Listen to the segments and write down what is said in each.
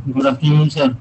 Good afternoon sir.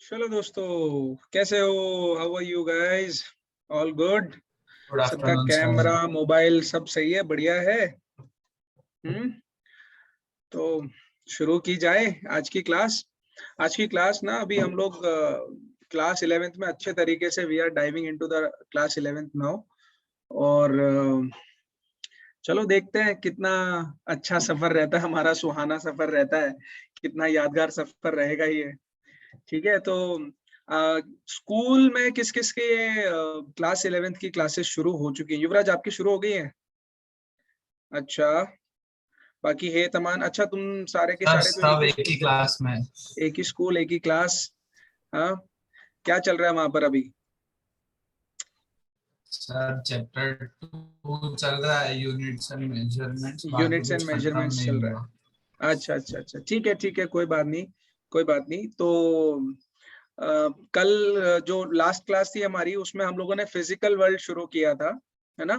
चलो दोस्तों, कैसे हो? How are you guys? All good? Good सबका आफ्टरनून सर। कैमरा मोबाइल सब सही है? बढ़िया है। हम्म। तो शुरू की जाए आज की क्लास। आज की क्लास ना, अभी हम लोग क्लास 11th में अच्छे तरीके से we are diving into the class 11th now. और चलो देखते हैं कितना अच्छा सफर रहता है हमारा, सुहाना सफर रहता है, कितना यादगार सफर रहेगा ये। ठीक है, तो स्कूल में किस किस के क्लास 11th की क्लासेस शुरू हो चुकी हैं? युवराज, आपकी शुरू हो गई है? अच्छा। बाकी है तमान, अच्छा तुम सारे के सर सारे तो एक सब ही एक स्कूल ही से, क्लास में। एक ही स्कूल एक ही क्लास। हाँ। क्या चल रहा है वहां पर अभी? सर चैप्टर 2 चल रहा है, यूनिट्स एंड मेजरमेंट्स, बाकी यूनिट्स एंड कुछ खत्म मेजरमेंट्स नहीं चल रहा हुआ। है। अच्छा अच्छा अच्छा, ठीक है ठीक है, कोई बात नहीं। कोई बात नहीं। तो कल जो लास्ट क्लास थी हमारी, उसमें हम लोगों ने फिजिकल वर्ल्ड शुरू किया था, है ना?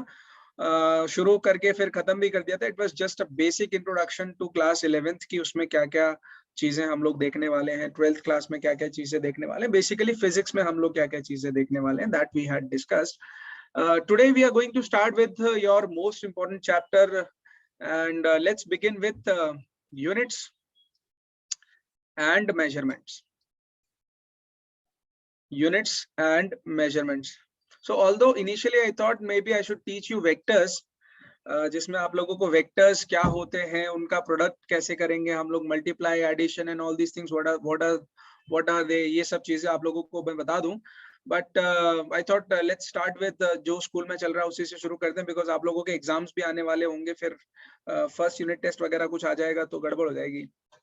शुरू करके फिर खत्म भी कर दिया था। It was just a basic introduction to class 11th की, उसमें क्या क्या चीजें हम लोग देखने वाले हैं, 12th क्लास में क्या क्या चीजें देखने वाले हैं, बेसिकली फिजिक्स में हम लोग क्या क्या चीजें देखने वाले हैं, that we had discussed. Today we are going to start with your most important chapter, and let's begin with units and measurements. Units and measurements. So although initially I thought maybe I should teach you vectors, जिसमें आप लोगों को vectors क्या होते हैं, उनका product कैसे करेंगे हम लोग, multiply, addition and all these things, what are they, ये सब चीजें आप लोगों को मैं बता दूं। But I thought let's start with जो स्कूल में चल रहा है उसी से शुरू करते हैं, बिकॉज आप लोगों के एग्जाम्स भी आने वाले होंगे, फिर फर्स्ट यूनिट टेस्ट वगैरह कुछ आ जाएगा तो गड़बड़ हो जाएगी,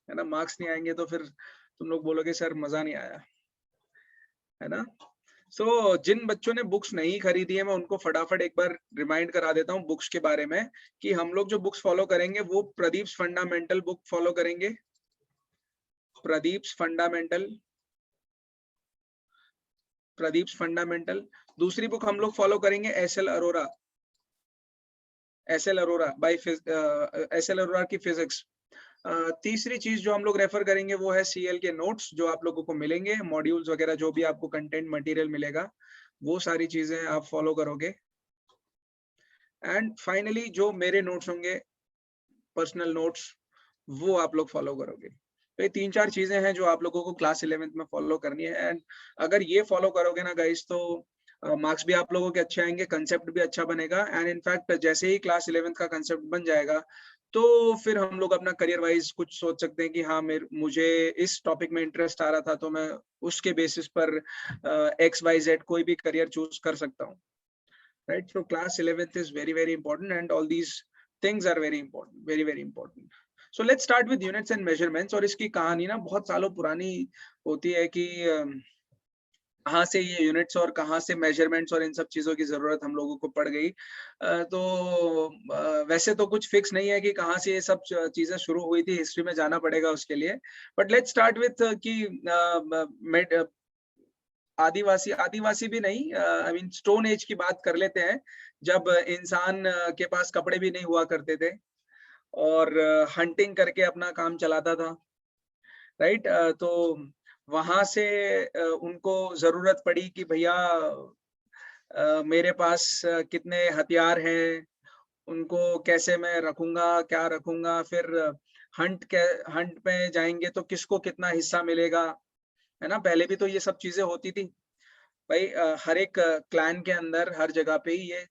है ना? मार्क्स नहीं आएंगे तो फिर तुम लोग बोलोगे सर मजा नहीं आया, है ना? सो जिन बच्चों ने बुक्स नहीं खरीदी है, मैं उनको फटाफट एक बार रिमाइंड करा देता हूँ बुक्स के बारे में, कि हम लोग जो बुक्स फॉलो करेंगे वो प्रदीप्स फंडामेंटल बुक फॉलो करेंगे। Pradeep's fundamental, Pradeep's fundamental. दूसरी बुक हम लोग फॉलो करेंगे S L Arora, S L Arora by S L Arora की फिजिक्स। तीसरी चीज जो हम लोग रेफर करेंगे वो है सीएल के नोट्स, जो आप लोगों को मिलेंगे, मॉड्यूल्स वगैरह जो भी आपको कंटेंट मटेरियल मिलेगा, वो सारी चीजें आप फॉलो करोगे। एंड फाइनली जो मेरे नोट्स होंगे, पर्सनल नोट्स, वो आप लोग फॉलो करोगे। तो ये 3-4 चीजें हैं जो आप लोगों को क्लास 11th में फॉलो करनी है। एंड अगर ये फॉलो करोगे ना गाइस, तो मार्क्स भी आप लोगों के अच्छे आएंगे, कंसेप्ट भी अच्छा बनेगा। एंड इनफैक्ट जैसे ही क्लास 11th का कंसेप्ट बन जाएगा, तो फिर हम लोग अपना करियर वाइज कुछ सोच सकते हैं कि हाँ, मुझे इस टॉपिक में इंटरेस्ट आ रहा था, तो मैं उसके बेसिस पर XYZ कोई भी करियर चूज कर सकता हूँ। Right, so class 11th is very very important, and all these things are very important, very very important. So let's start with units and measurements. और इसकी कहानी ना बहुत सालों पुरानी होती है कि कहाँ से ये यूनिट्स और कहाँ से मेजरमेंट्स और इन सब चीजों की जरूरत हम लोगों को पड़ गई। वैसे तो कुछ फिक्स नहीं है कि कहाँ से ये सब चीजें शुरू हुई थी, हिस्ट्री में जाना पड़ेगा उसके लिए। बट लेट्स स्टार्ट विथ कि आदिवासी, आदिवासी भी नहीं, आई मीन स्टोन एज की बात कर लेते हैं, जब इंसान के पास कपड़े भी नहीं हुआ करते थे और हंटिंग करके अपना काम चलाता था। राइट, तो वहां से उनको जरूरत पड़ी कि भैया मेरे पास कितने हथियार हैं, उनको कैसे मैं रखूंगा, क्या रखूंगा, फिर हंट के हंट पे जाएंगे तो किसको कितना हिस्सा मिलेगा, है ना? पहले भी तो ये सब चीजें होती थी भाई। हर एक क्लैन के अंदर हर जगह पे ही ये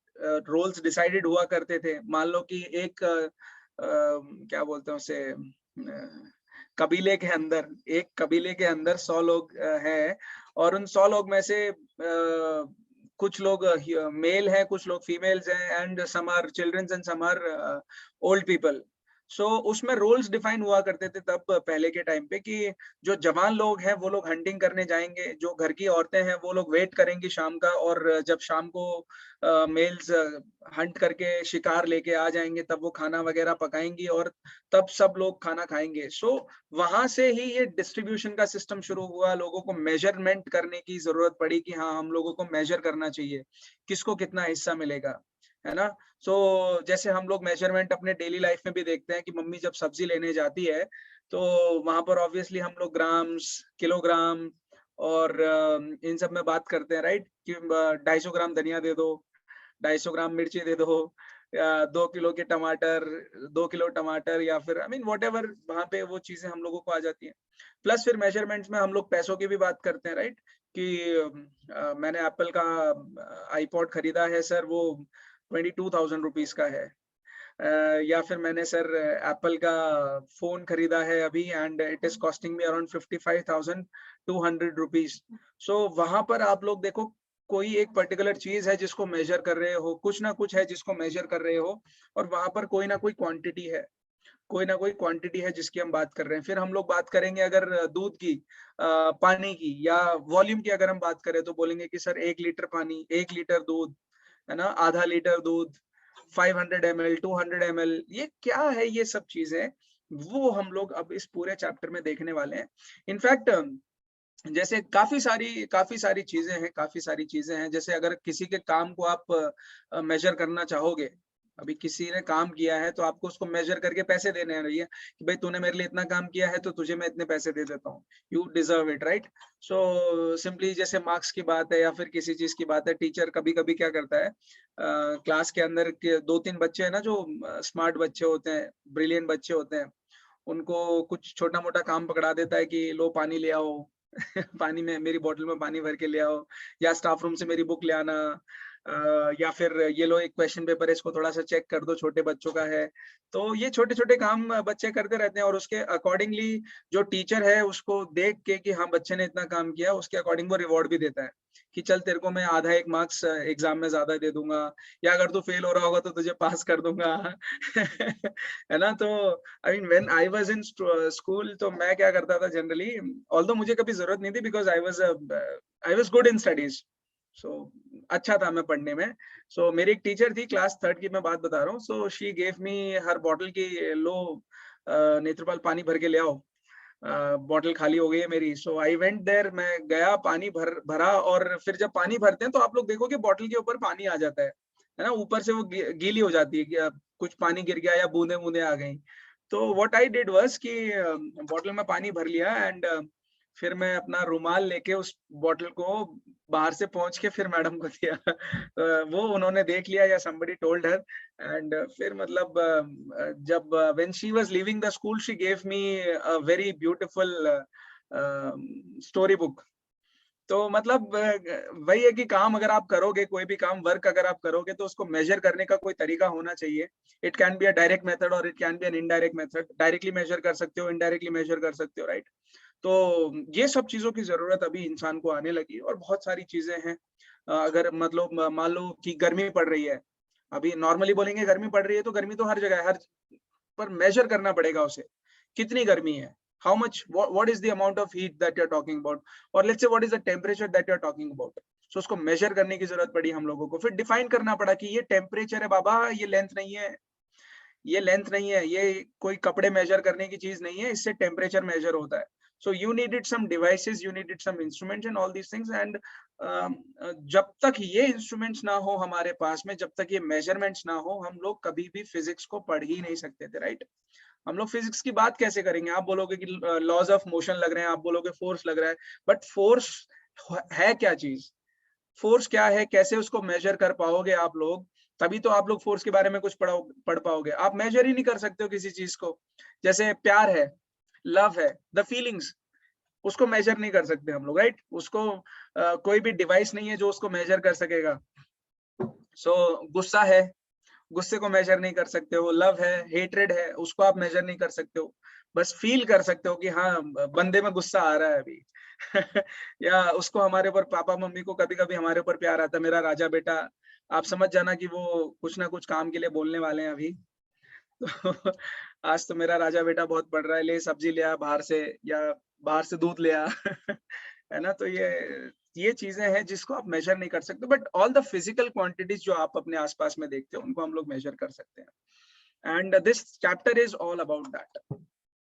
रोल्स डिसाइडेड हुआ करते थे। मान लो कि एक क्या बोलते हैं उसे, कबीले के अंदर, एक कबीले के अंदर 100 लोग हैं, और उन 100 लोग में से कुछ लोग मेल हैं, कुछ लोग फीमेल्स हैं, and some are childrens and some are old people. So उसमें रोल्स डिफाइन हुआ करते थे तब पहले के टाइम पे, कि जो जवान लोग हैं वो लोग हंटिंग करने जाएंगे, जो घर की औरतें हैं वो लोग वेट करेंगी शाम का, और जब शाम को मेल्स हंट करके शिकार लेके आ जाएंगे तब वो खाना वगैरह पकाएंगी, और तब सब लोग खाना खाएंगे। सो वहां से ही ये डिस्ट्रीब्यूशन का सिस्टम शुरू हुआ। लोगों को मेजरमेंट करने की जरूरत पड़ी कि हाँ, हम लोगों को मेजर करना चाहिए किसको कितना हिस्सा मिलेगा, है ना? सो जैसे हम लोग मेजरमेंट अपने डेली लाइफ में भी देखते हैं कि मम्मी जब सब्जी लेने जाती है, तो वहां पर ऑब्वियसली हम लोग ग्राम्स, किलोग्राम और इन सब में बात करते हैं, राइट, कि 250 ग्राम धनिया दे दो, 250 ग्राम मिर्ची दे दो, या 2 किलो के टमाटर, 2 किलो टमाटर, या फिर आई मीन व्हाटएवर, वहाँ पे वो चीजें हम लोगों को आ जाती हैं। प्लस फिर मेजरमेंट्स में हम लोग पैसों की भी बात करते हैं, राइट, कि मैंने एप्पल का आईपॉड खरीदा है सर, वो 22,000 रुपीज का है। या फिर मैंने सर एप्पल का फोन खरीदा है अभी, and it is costing me around 55,200 rupees. So वहां पर आप लोग देखो, कोई एक पर्टिकुलर चीज है जिसको मेजर कर रहे हो, कुछ ना कुछ है जिसको मेजर कर रहे हो, और वहां पर कोई ना कोई क्वांटिटी है, कोई ना कोई क्वांटिटी है जिसकी हम बात कर रहे हैं। फिर हम लोग बात करेंगे अगर दूध की, पानी की, या वॉल्यूम की अगर हम बात करें, तो बोलेंगे कि सर 1 लीटर पानी, 1 लीटर दूध, है ना, आधा लीटर दूध, 500 ml, 200 ml, ये क्या है, ये सब चीजें वो हम लोग अब इस पूरे चैप्टर में देखने वाले हैं। इनफैक्ट जैसे काफी सारी चीजें हैं, जैसे अगर किसी के काम को आप मेजर करना चाहोगे, अभी किसी ने काम किया है तो आपको उसको मेजर करके पैसे देने हैं, भैया कि भाई तूने मेरे लिए इतना काम किया है तो तुझे मैं इतने पैसे दे देता हूँ, you deserve it, right. So simply जैसे मार्क्स की बात है या फिर किसी चीज की बात है, टीचर कभी कभी क्या करता है, क्लास के अंदर के 2-3 बच्चे हैं ना जो स्मार्ट बच्चे होते हैं, ब्रिलियंट बच्चे होते हैं, उनको कुछ छोटा मोटा काम पकड़ा देता है कि लो पानी ले आओ, पानी में मेरी बोतल में पानी भर के ले आओ, या स्टाफ रूम से मेरी बुक ले आना, या फिर ये लो एक क्वेश्चन पेपर है, इसको थोड़ा सा चेक कर दो, छोटे बच्चों का है। तो ये छोटे छोटे काम बच्चे करते रहते हैं, और उसके अकॉर्डिंगली जो टीचर है उसको देख के कि हाँ बच्चे ने इतना काम किया, उसके अकॉर्डिंग वो रिवॉर्ड भी देता है कि चल तेरे को मैं आधा 1 मार्क्स एग्जाम में ज्यादा दे दूंगा, या अगर तू फेल हो रहा होगा तो तुझे पास कर दूंगा। है ना। तो I mean when I was in school, तो मैं क्या करता था जनरली, ऑल्दो मुझे कभी जरूरत नहीं थी, because I was good in studies, so अच्छा था मैं पढ़ने में। सो मेरी एक टीचर थी, क्लास 3rd की मैं बात बता रहा हूँ, so she gave me her bottle की, लो नेत्रपाल पानी भर के ले आओ, बॉटल खाली हो गई है मेरी। सो आई वेंट देयर, मैं गया, पानी भरा, और फिर जब पानी भरते हैं तो आप लोग देखोगे बॉटल के ऊपर पानी आ जाता है ना, ऊपर से वो गीली हो जाती है, कि कुछ पानी गिर गया या बूंदे बूंदे आ गई। तो व्हाट आई डिड वाज कि बॉटल में पानी भर लिया, एंड फिर मैं अपना रुमाल लेके उस बॉटल को बाहर से पहुंच के फिर मैडम को दिया। वो उन्होंने देख लिया, या somebody told her, एंड फिर मतलब जब when she was leaving the school, she gave me a very beautiful story book। तो मतलब वही है कि काम अगर आप करोगे, कोई भी काम, वर्क अगर आप करोगे, तो उसको मेजर करने का कोई तरीका होना चाहिए। It can be a direct method और it can be an indirect method, directly measure कर सकते हो, इनडायरेक्टली मेजर कर सकते हो, राइट। तो ये सब चीजों की जरूरत अभी इंसान को आने लगी, और बहुत सारी चीजें हैं। अगर मतलब मान लो कि गर्मी पड़ रही है, अभी नॉर्मली बोलेंगे गर्मी पड़ रही है, तो गर्मी तो हर जगह है, हर पर मेजर करना पड़ेगा उसे, कितनी गर्मी है, how much, what is the amount of heat that you're talking about, or let's say what is the temperature that you're talking about। so उसको मेजर करने की जरूरत पड़ी हम लोगों को, फिर डिफाइन करना पड़ा कि ये टेम्परेचर है बाबा, ये लेंथ नहीं है, ये लेंथ नहीं है, ये कोई कपड़े मेजर करने की चीज नहीं है, इससे टेम्परेचर मेजर होता है। So you needed some devices, you needed some instruments and all these things, and जब तक ये इंस्ट्रूमेंट्स ना हो हमारे पास में, जब तक ये मेजरमेंट्स ना हो, हम लोग कभी भी फिजिक्स को पढ़ ही नहीं सकते थे, राइट। हम लोग फिजिक्स की बात कैसे करेंगे, आप बोलोगे कि लॉज ऑफ मोशन लग रहे हैं, आप बोलोगे फोर्स लग रहा है, बट फोर्स है क्या चीज, फोर्स क्या है, कैसे उसको मेजर कर पाओगे आप लोग, तभी तो आप लोग फोर्स के बारे में कुछ पढ़ पाओगे। आप मेजर ही नहीं कर सकते हो किसी चीज को। जैसे प्यार है, लव है, द फीलिंग्स, उसको मेजर नहीं कर सकते हम लोग, राइट। उसको कोई भी डिवाइस नहीं है जो उसको मेजर कर सकेगा। सो गुस्सा है, गुस्से को मेजर नहीं कर सकते हो, लव है, हेट्रेड है, उसको आप मेजर नहीं कर सकते हो, बस फील कर सकते हो कि हाँ बंदे में गुस्सा आ रहा है अभी। या उसको हमारे ऊपर, पापा मम्मी को कभी कभी हमारे ऊपर प्यार आता है, मेरा राजा बेटा, आप समझ जाना कि वो कुछ ना कुछ काम के लिए बोलने वाले हैं अभी। तो आज तो मेरा राजा बेटा बहुत पढ़ रहा है, ले सब्जी ले आ बाहर से, या बाहर से दूध ले आ। है ना। तो ये चीजें हैं जिसको आप मेजर नहीं कर सकते, but all the physical quantities जो आप अपने आसपास में देखते हो, उनको हम लोग मेजर कर सकते हैं। And this chapter is all about that.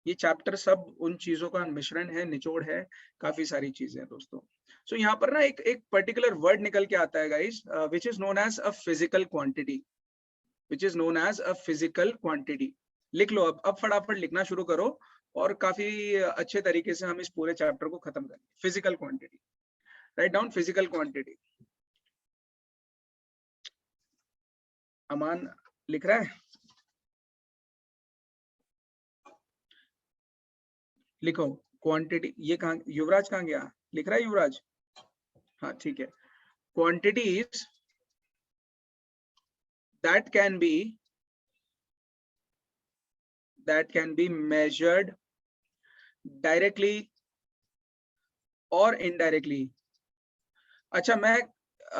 ये चैप्टर सब उन चीजों का मिश्रण है, निचोड़ है, काफी सारी चीजें हैं दोस्तों। सो यहाँ पर ना एक पर्टिकुलर वर्ड निकल के आता है guys, which is known as a physical quantity, which is known as a physical quantity। लिख लो, अब फटाफट लिखना शुरू करो, और काफी अच्छे तरीके से हम इस पूरे चैप्टर को खत्म करेंगे। Physical quantity, write down physical quantity. Aman लिख रहा है, लिखो क्वांटिटी। ये कहाँ, युवराज कहाँ गया, लिख रहा है युवराज? हाँ ठीक है। Quantities that can be measured directly or indirectly। अच्छा, मैं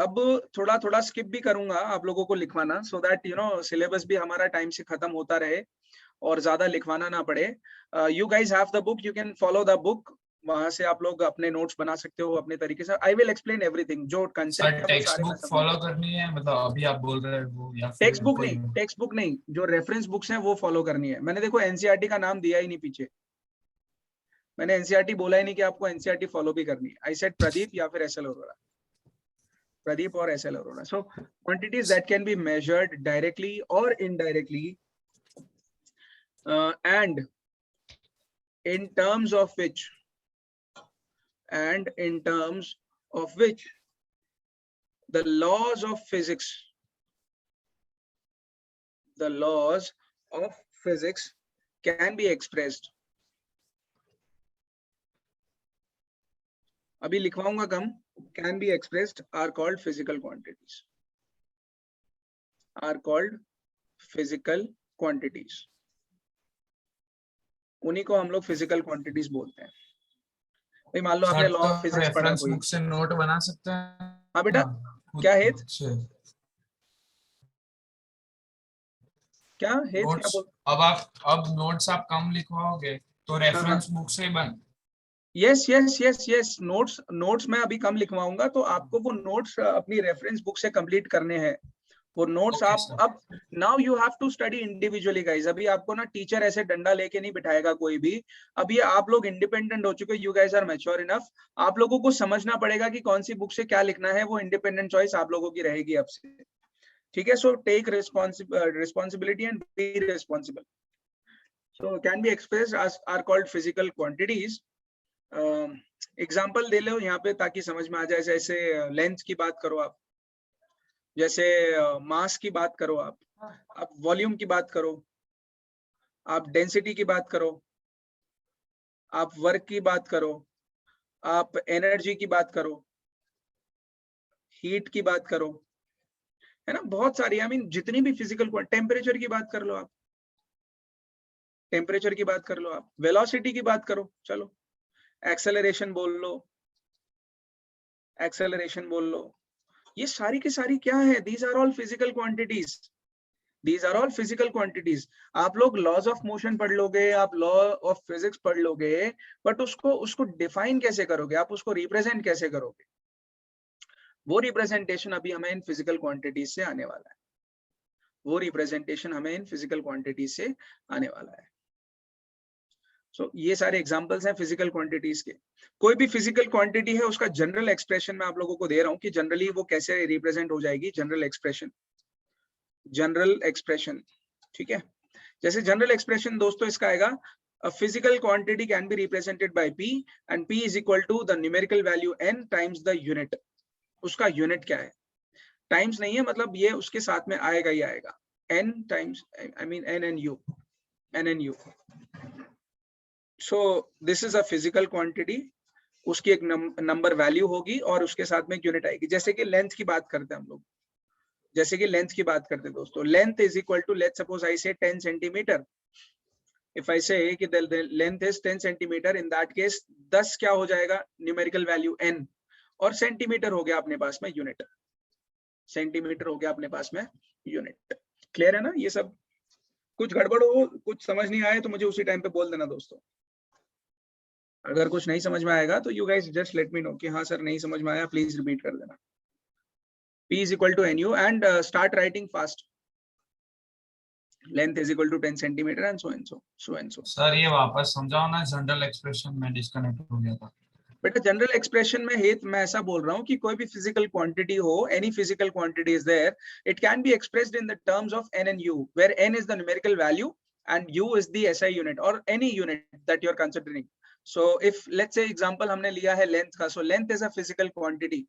अब थोड़ा थोड़ा स्किप भी करूंगा आप लोगों को लिखवाना, so that you know syllabus भी हमारा टाइम से खत्म होता रहे और ज्यादा लिखवाना ना पड़े। You guys have the book, you can follow the book, वहां से आप लोग अपने नोट्स बना सकते हो अपने तरीके से। आई विल एक्सप्लेन एवरीथिंग, जो कंसेप्ट है वो टेक्स्ट सारे मैं बुक समझाऊंगा। फॉलो करनी है, मतलब अभी आप बोल रहे हैं वो, या फिर टेक्स्ट बुक कोई? नहीं, टेक्स्ट बुक नहीं, जो रेफरेंस बुक्स हैं वो फॉलो करनी है। मैंने देखो एनसीईआरटी का नाम दिया ही नहीं पीछे, मैंने एनसीईआरटी बोला ही नहीं कि आपको एनसीईआरटी फॉलो भी करनी है। आई सेड प्रदीप या फिर एसएल अरोड़ा, प्रदीप और SL Arora. So quantities that can be measured directly और indirectly and in terms of which the laws of physics can be expressed। अभी लिखवाऊंगा कम, can be expressed are called physical quantities, उन्हीं को हम लोग physical quantities बोलते हैं। भाई मान लो आपने लॉ ऑफ फिजिक्स पढ़ा रेफरेंस कोई। बुक से नोट बना सकते हैं? हाँ बेटा, क्या हेत, क्या हेत, क्या बोल? अब नोट्स आप कम लिखवाओगे तो रेफरेंस बुक से बन। Yes yes yes yes, notes मैं अभी कम लिखवाऊंगा, तो आपको वो नोट्स अपनी रेफरेंस बुक से कंप्लीट करने हैं। वो नोट्स Okay, आप sir. अब now you have to study individually guys. अभी आपको ना टीचर ऐसे डंडा लेके नहीं बिठाएगा कोई भी। अभी आप लोग इंडिपेंडेंट हो चुके, you guys are mature enough. आप लोगों को समझना पड़ेगा कि कौन सी बुक से क्या लिखना है, वो इंडिपेंडेंट चॉइस आप लोगों की रहेगी अब से, ठीक है? So take responsibility and be responsible. So can be expressed are called physical quantities. Example दे लो यहाँ पे ताकि समझ में आ जाए। जैसे लेंथ की बात करो आप, जैसे मास की बात करो आप वॉल्यूम की बात करो, आप डेंसिटी की बात करो, आप वर्क की बात करो, आप एनर्जी की बात करो, हीट की बात करो, है ना? बहुत सारी, आई मीन जितनी भी फिजिकल, टेम्परेचर की बात कर लो आप, टेम्परेचर की बात कर लो आप, वेलोसिटी की बात करो, चलो एक्सेलरेशन बोल लो, एक्सेलरेशन बोल लो। ये सारी की सारी क्या है? These are all physical quantities, these are all physical quantities. आप लोग लॉज ऑफ मोशन पढ़ लोगे, आप लॉ ऑफ फिजिक्स पढ़ लोगे, बट उसको डिफाइन कैसे करोगे, आप उसको रिप्रेजेंट कैसे करोगे? वो रिप्रेजेंटेशन अभी हमें इन फिजिकल क्वांटिटीज से आने वाला है, वो रिप्रेजेंटेशन हमें इन फिजिकल क्वांटिटीज से आने वाला है। सो ये सारे एग्जांपल्स हैं फिजिकल क्वांटिटीज के। कोई भी फिजिकल क्वांटिटी है, उसका जनरल एक्सप्रेशन मैं आप लोगों को दे रहा हूँ कि जनरली वो कैसे रिप्रेजेंट हो जाएगी। जनरल एक्सप्रेशन, ठीक है? जैसे जनरल एक्सप्रेशन दोस्तों इसका आएगा, a physical quantity can be represented by p and p is equal to the numerical value n times the unit। उसका यूनिट क्या है? टाइम्स नहीं है, मतलब ये उसके साथ में आएगा ही आएगा, n times, I mean n and u। so this is a physical quantity, उसकी एक नंबर वैल्यू होगी और उसके साथ में यूनिट आएगी। जैसे कि लेंथ की बात करते हैं हम लोग, जैसे कि लेंथ की बात करते हैं दोस्तों, length is equal to, let's suppose I say 10 centimetre. if I say कि the length is 10 centimetre, in that case 10 क्या हो जाएगा? न्यूमेरिकल वैल्यू n, और सेंटीमीटर हो गया अपने पास में यूनिट, सेंटीमीटर हो गया अपने पास में यूनिट। क्लियर है ना? ये सब कुछ गड़बड़ हो, कुछ समझ नहीं आए तो मुझे उसी टाइम पे बोल देना दोस्तों। अगर कुछ नहीं समझ में आएगा तो you guys just let me know कि हाँ सर नहीं समझ में आया, प्लीज रिपीट कर देना। P is equal to nu and start writing fast। Length is equal to 10 centimeter and so and so। Sir ये वापस समझाओ ना, जनरल एक्सप्रेशन में डिस्कनेक्ट हो गया था। बेटा जनरल एक्सप्रेशन में हेत मैं ऐसा बोल रहा हूँ कि कोई भी फिजिकल क्वांटिटी हो, any physical quantity is there, it can be expressed in the terms of n and u, where n is the numerical value and U is the SI unit or any unit that you're considering. So if let's say example हमने लिया है length का, so length is a physical quantity.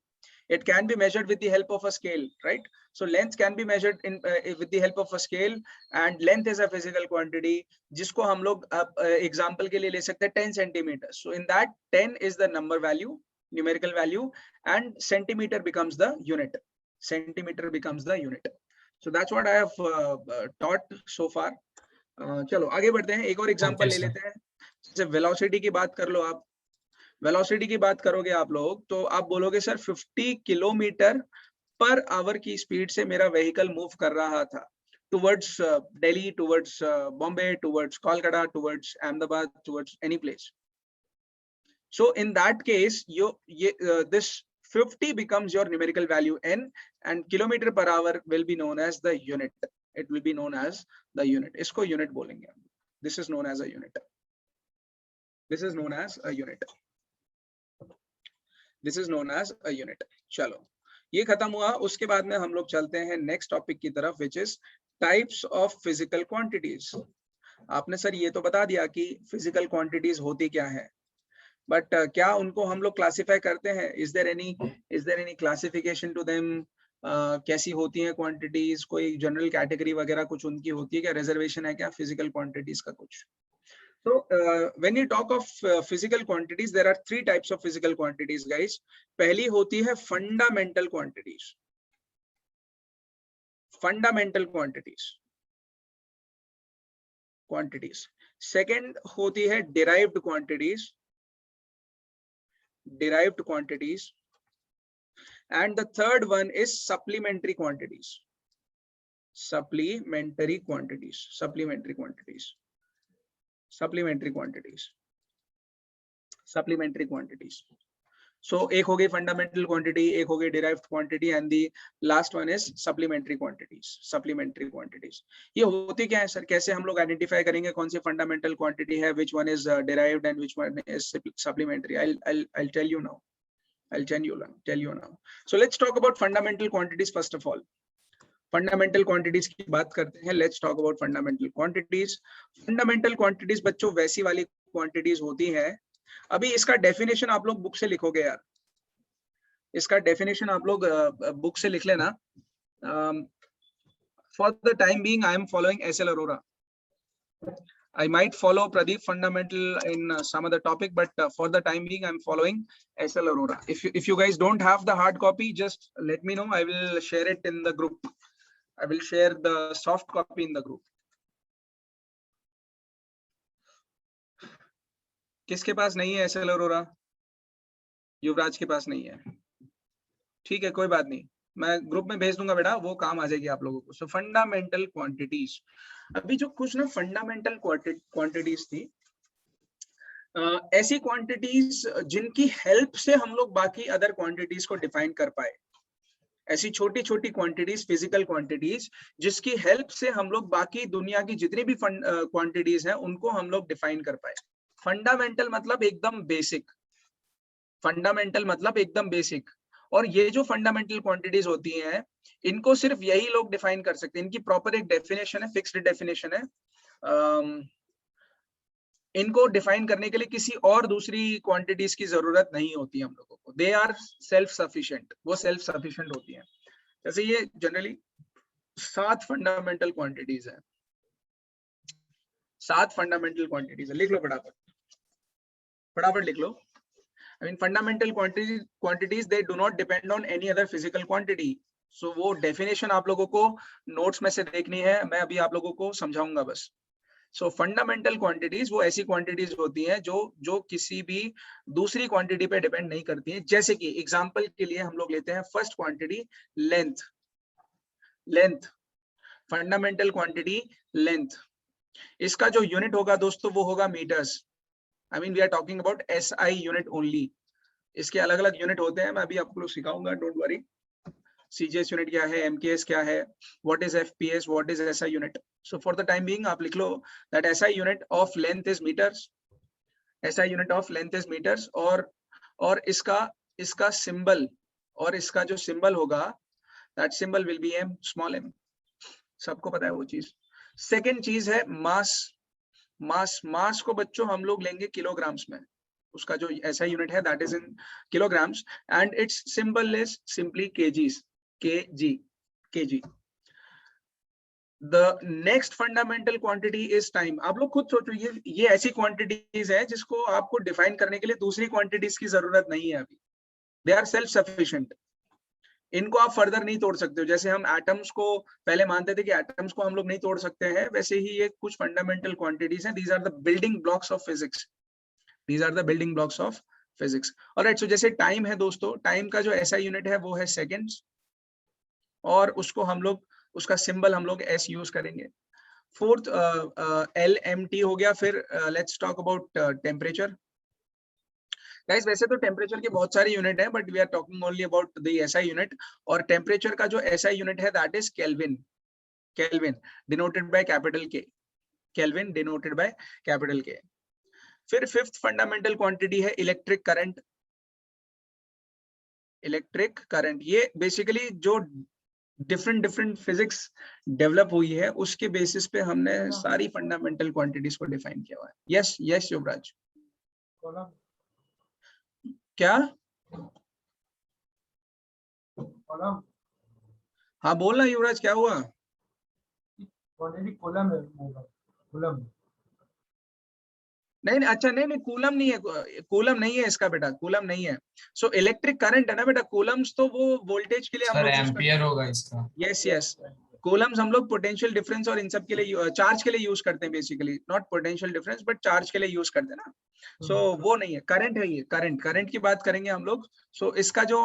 It can be measured with the help of a scale, right? So length can be measured in with the help of a scale, and length is a physical quantity जिसको हम लोग example के लिए ले सकते हैं 10 centimeters. So in that 10 is the number value, numerical value, and centimeter becomes the unit. Centimeter becomes the unit. So that's what I have taught so far. चलो आगे बढ़ते हैं, एक और एग्जांपल ले लेते हैं. जैसे वेलोसिटी की बात कर लो आप, वेलोसिटी की बात करोगे आप लोग तो आप बोलोगे सर 50 किलोमीटर पर आवर की स्पीड से मेरा व्हीकल मूव कर रहा था towards Delhi, towards Bombay, towards Kolkata, towards Ahmedabad, towards any place. So in that case, this 50 becomes your numerical value n, and kilometer per hour will be known as the unit. It will be known as the unit. इसको unit बोलेंगे. This is known as a unit. This is known as a unit. This is known as a unit. चलो ये खत्म हुआ. उसके बाद में हम लोग चलते हैं next topic की तरफ, which is types of physical quantities. आपने सर ये तो बता दिया कि physical quantities होती क्या है, बट क्या उनको हम लोग क्लासिफाई करते हैं? Is there any classification to them? कैसी होती हैं क्वांटिटीज? कोई जनरल कैटेगरी वगैरह कुछ उनकी होती है क्या? रिजर्वेशन है क्या फिजिकल क्वांटिटीज का कुछ? तो when you talk of physical quantities, there are 3 types of physical quantities guys. पहली होती है fundamental quantities. Fundamental quantities. Second होती है derived quantities. Derived quantities, and the third one is supplementary quantities. Supplementary quantities. So एक हो गई fundamental quantity, एक हो गई derived quantity, and the last one is supplementary quantities. ये होती क्या है सर? कैसे हम लोग identify करेंगे कौन सी fundamental quantity है, which one is derived and which one is supplementary? I'll tell you now. So let's talk about fundamental quantities first of all. Fundamental quantities की बात करते हैं. Let's talk about fundamental quantities. Fundamental quantities बच्चों वैसी वाली quantities होती हैं. अभी इसका डेफिनेशन आप लोग बुक से लिखोगे यार. इसका डेफिनेशन आप लोग बुक से लिख लेना. For the time being I am following SL Arora. I might follow Pradeep fundamental in some other topic, but for the time being, I'm following SL Aurora. If you guys don't have the hard copy, just let me know. I will share it in the group. I will share the soft copy in the group. किसके पास नहीं है SL Aurora? युवराज के पास नहीं है. ठीक है, कोई बात नहीं, मैं ग्रुप में भेज दूंगा बेटा, वो काम आ जाएगी आप लोगों को. सो फंडामेंटल क्वांटिटीज. अभी जो कुछ ना फंडामेंटल क्वांटिटीज थी, ऐसी क्वांटिटीज जिनकी हेल्प से हम लोग बाकी अदर क्वांटिटीज को डिफाइन कर पाए. ऐसी छोटी छोटी क्वांटिटीज, फिजिकल क्वांटिटीज, जिसकी हेल्प से हम लोग बाकी दुनिया की जितनी भी क्वांटिटीज हैं उनको हम लोग डिफाइन कर पाए. फंडामेंटल मतलब एकदम बेसिक. फंडामेंटल मतलब एकदम बेसिक. और ये जो फंडामेंटल क्वांटिटीज होती हैं, इनको सिर्फ यही लोग डिफाइन कर सकते हैं. इनकी प्रॉपर एक डेफिनेशन है, फिक्स्ड डेफिनेशन है. इनको डिफाइन करने के लिए किसी और दूसरी क्वांटिटीज की जरूरत नहीं होती हम लोगों को. They are self sufficient. वो सेल्फ सफिशिएंट होती हैं. जैसे ये जनरली 7 फंडामेंटल क्वांटिटीज है. 7 फंडामेंटल क्वांटिटीज है. लिख लो फटाफट लिख लो. I mean, fundamental quantities, they do not depend on any other physical quantity. So वो definition आप लोगों को notes में से देखनी है. मैं अभी आप लोगों को समझाऊंगा बस. So fundamental quantities वो ऐसी quantities होती हैं जो किसी भी दूसरी quantity पे depend नहीं करती हैं. जैसे कि example के लिए हम लोग लेते हैं first quantity length. Fundamental quantity length. इसका जो unit होगा दोस्तों वो होगा meters. I mean, we are talking about SI unit only. इसके अलग अलग यूनिट होते हैं, मैं अभी आपको सिखाऊंगा, डोंट वरी. CGS यूनिट क्या है, MKS क्या है, what is FPS, what is SI unit. So for the time being आप लिख लो that SI unit of length is meters. SI unit of length is meters. और इसका सिंबल, और इसका जो सिंबल होगा, that symbol will be m, small m. सबको पता है वो चीज. सेकेंड चीज है मास। मास को बच्चों हम लोग लेंगे किलोग्राम्स में, उसका जो ऐसा यूनिट है that is in kilograms, and it's symbol is simply KGs, KG. The next fundamental quantity is time. आप लोग खुद सोचो, ये ऐसी क्वांटिटीज है जिसको आपको डिफाइन करने के लिए दूसरी क्वांटिटीज की जरूरत नहीं है अभी, दे आर सेल्फ सफिशिएंट। इनको आप फर्दर नहीं तोड़ सकते हो। जैसे हम एटम्स को पहले मानते थे कि एटम्स को हम लोग नहीं तोड़ सकते हैं, वैसे ही ये कुछ फंडामेंटल क्वांटिटीज हैं। These are the building blocks of physics, these are the building blocks of physics. Alright, so जैसे टाइम है दोस्तों, टाइम का जो ऐसा यूनिट है वो है सेकेंड्स, और उसको हम लोग, उसका सिंबल हम लोग एस यूज करेंगे। फोर्थ LMT हो गया। फिर let's talk about temperature. Guys वैसे तो टेम्परेचर के बहुत सारे यूनिट हैं, but we are talking only about the SI unit. और टेम्परेचर का जो एसआई यूनिट है that is kelvin, kelvin denoted by capital K, kelvin denoted by capital K. फिर फिफ्थ फंडामेंटल क्वांटिटी है इलेक्ट्रिक करंट। इलेक्ट्रिक करंट ये basically जो different physics develop हुई है उसके बेसिस पे हमने सारी फंडामेंटल क्वांटिटीज को डिफाइन किया हुआ है। यस यस युवराज, क्या? हाँ बोलना युवराज, क्या हुआ? नहीं नहीं, अच्छा नहीं नहीं, कूलम नहीं है, कूलम नहीं है इसका बेटा, कूलम नहीं है। सो इलेक्ट्रिक करंट है ना बेटा, कूलम्स तो वो वोल्टेज के लिए हम सर लोग यूज करते एम्पियर हैं। होगा इसका। यस यस, कूलम्स हम लोग पोटेंशियल डिफरेंस और इन सब के लिए, चार्ज के लिए यूज करते हैं basically, not potential difference but charge के लिए यूज करते हैं ना। सो वो नहीं है, करंट है ये, करंट, करंट की बात करेंगे हम लोग। सो इसका जो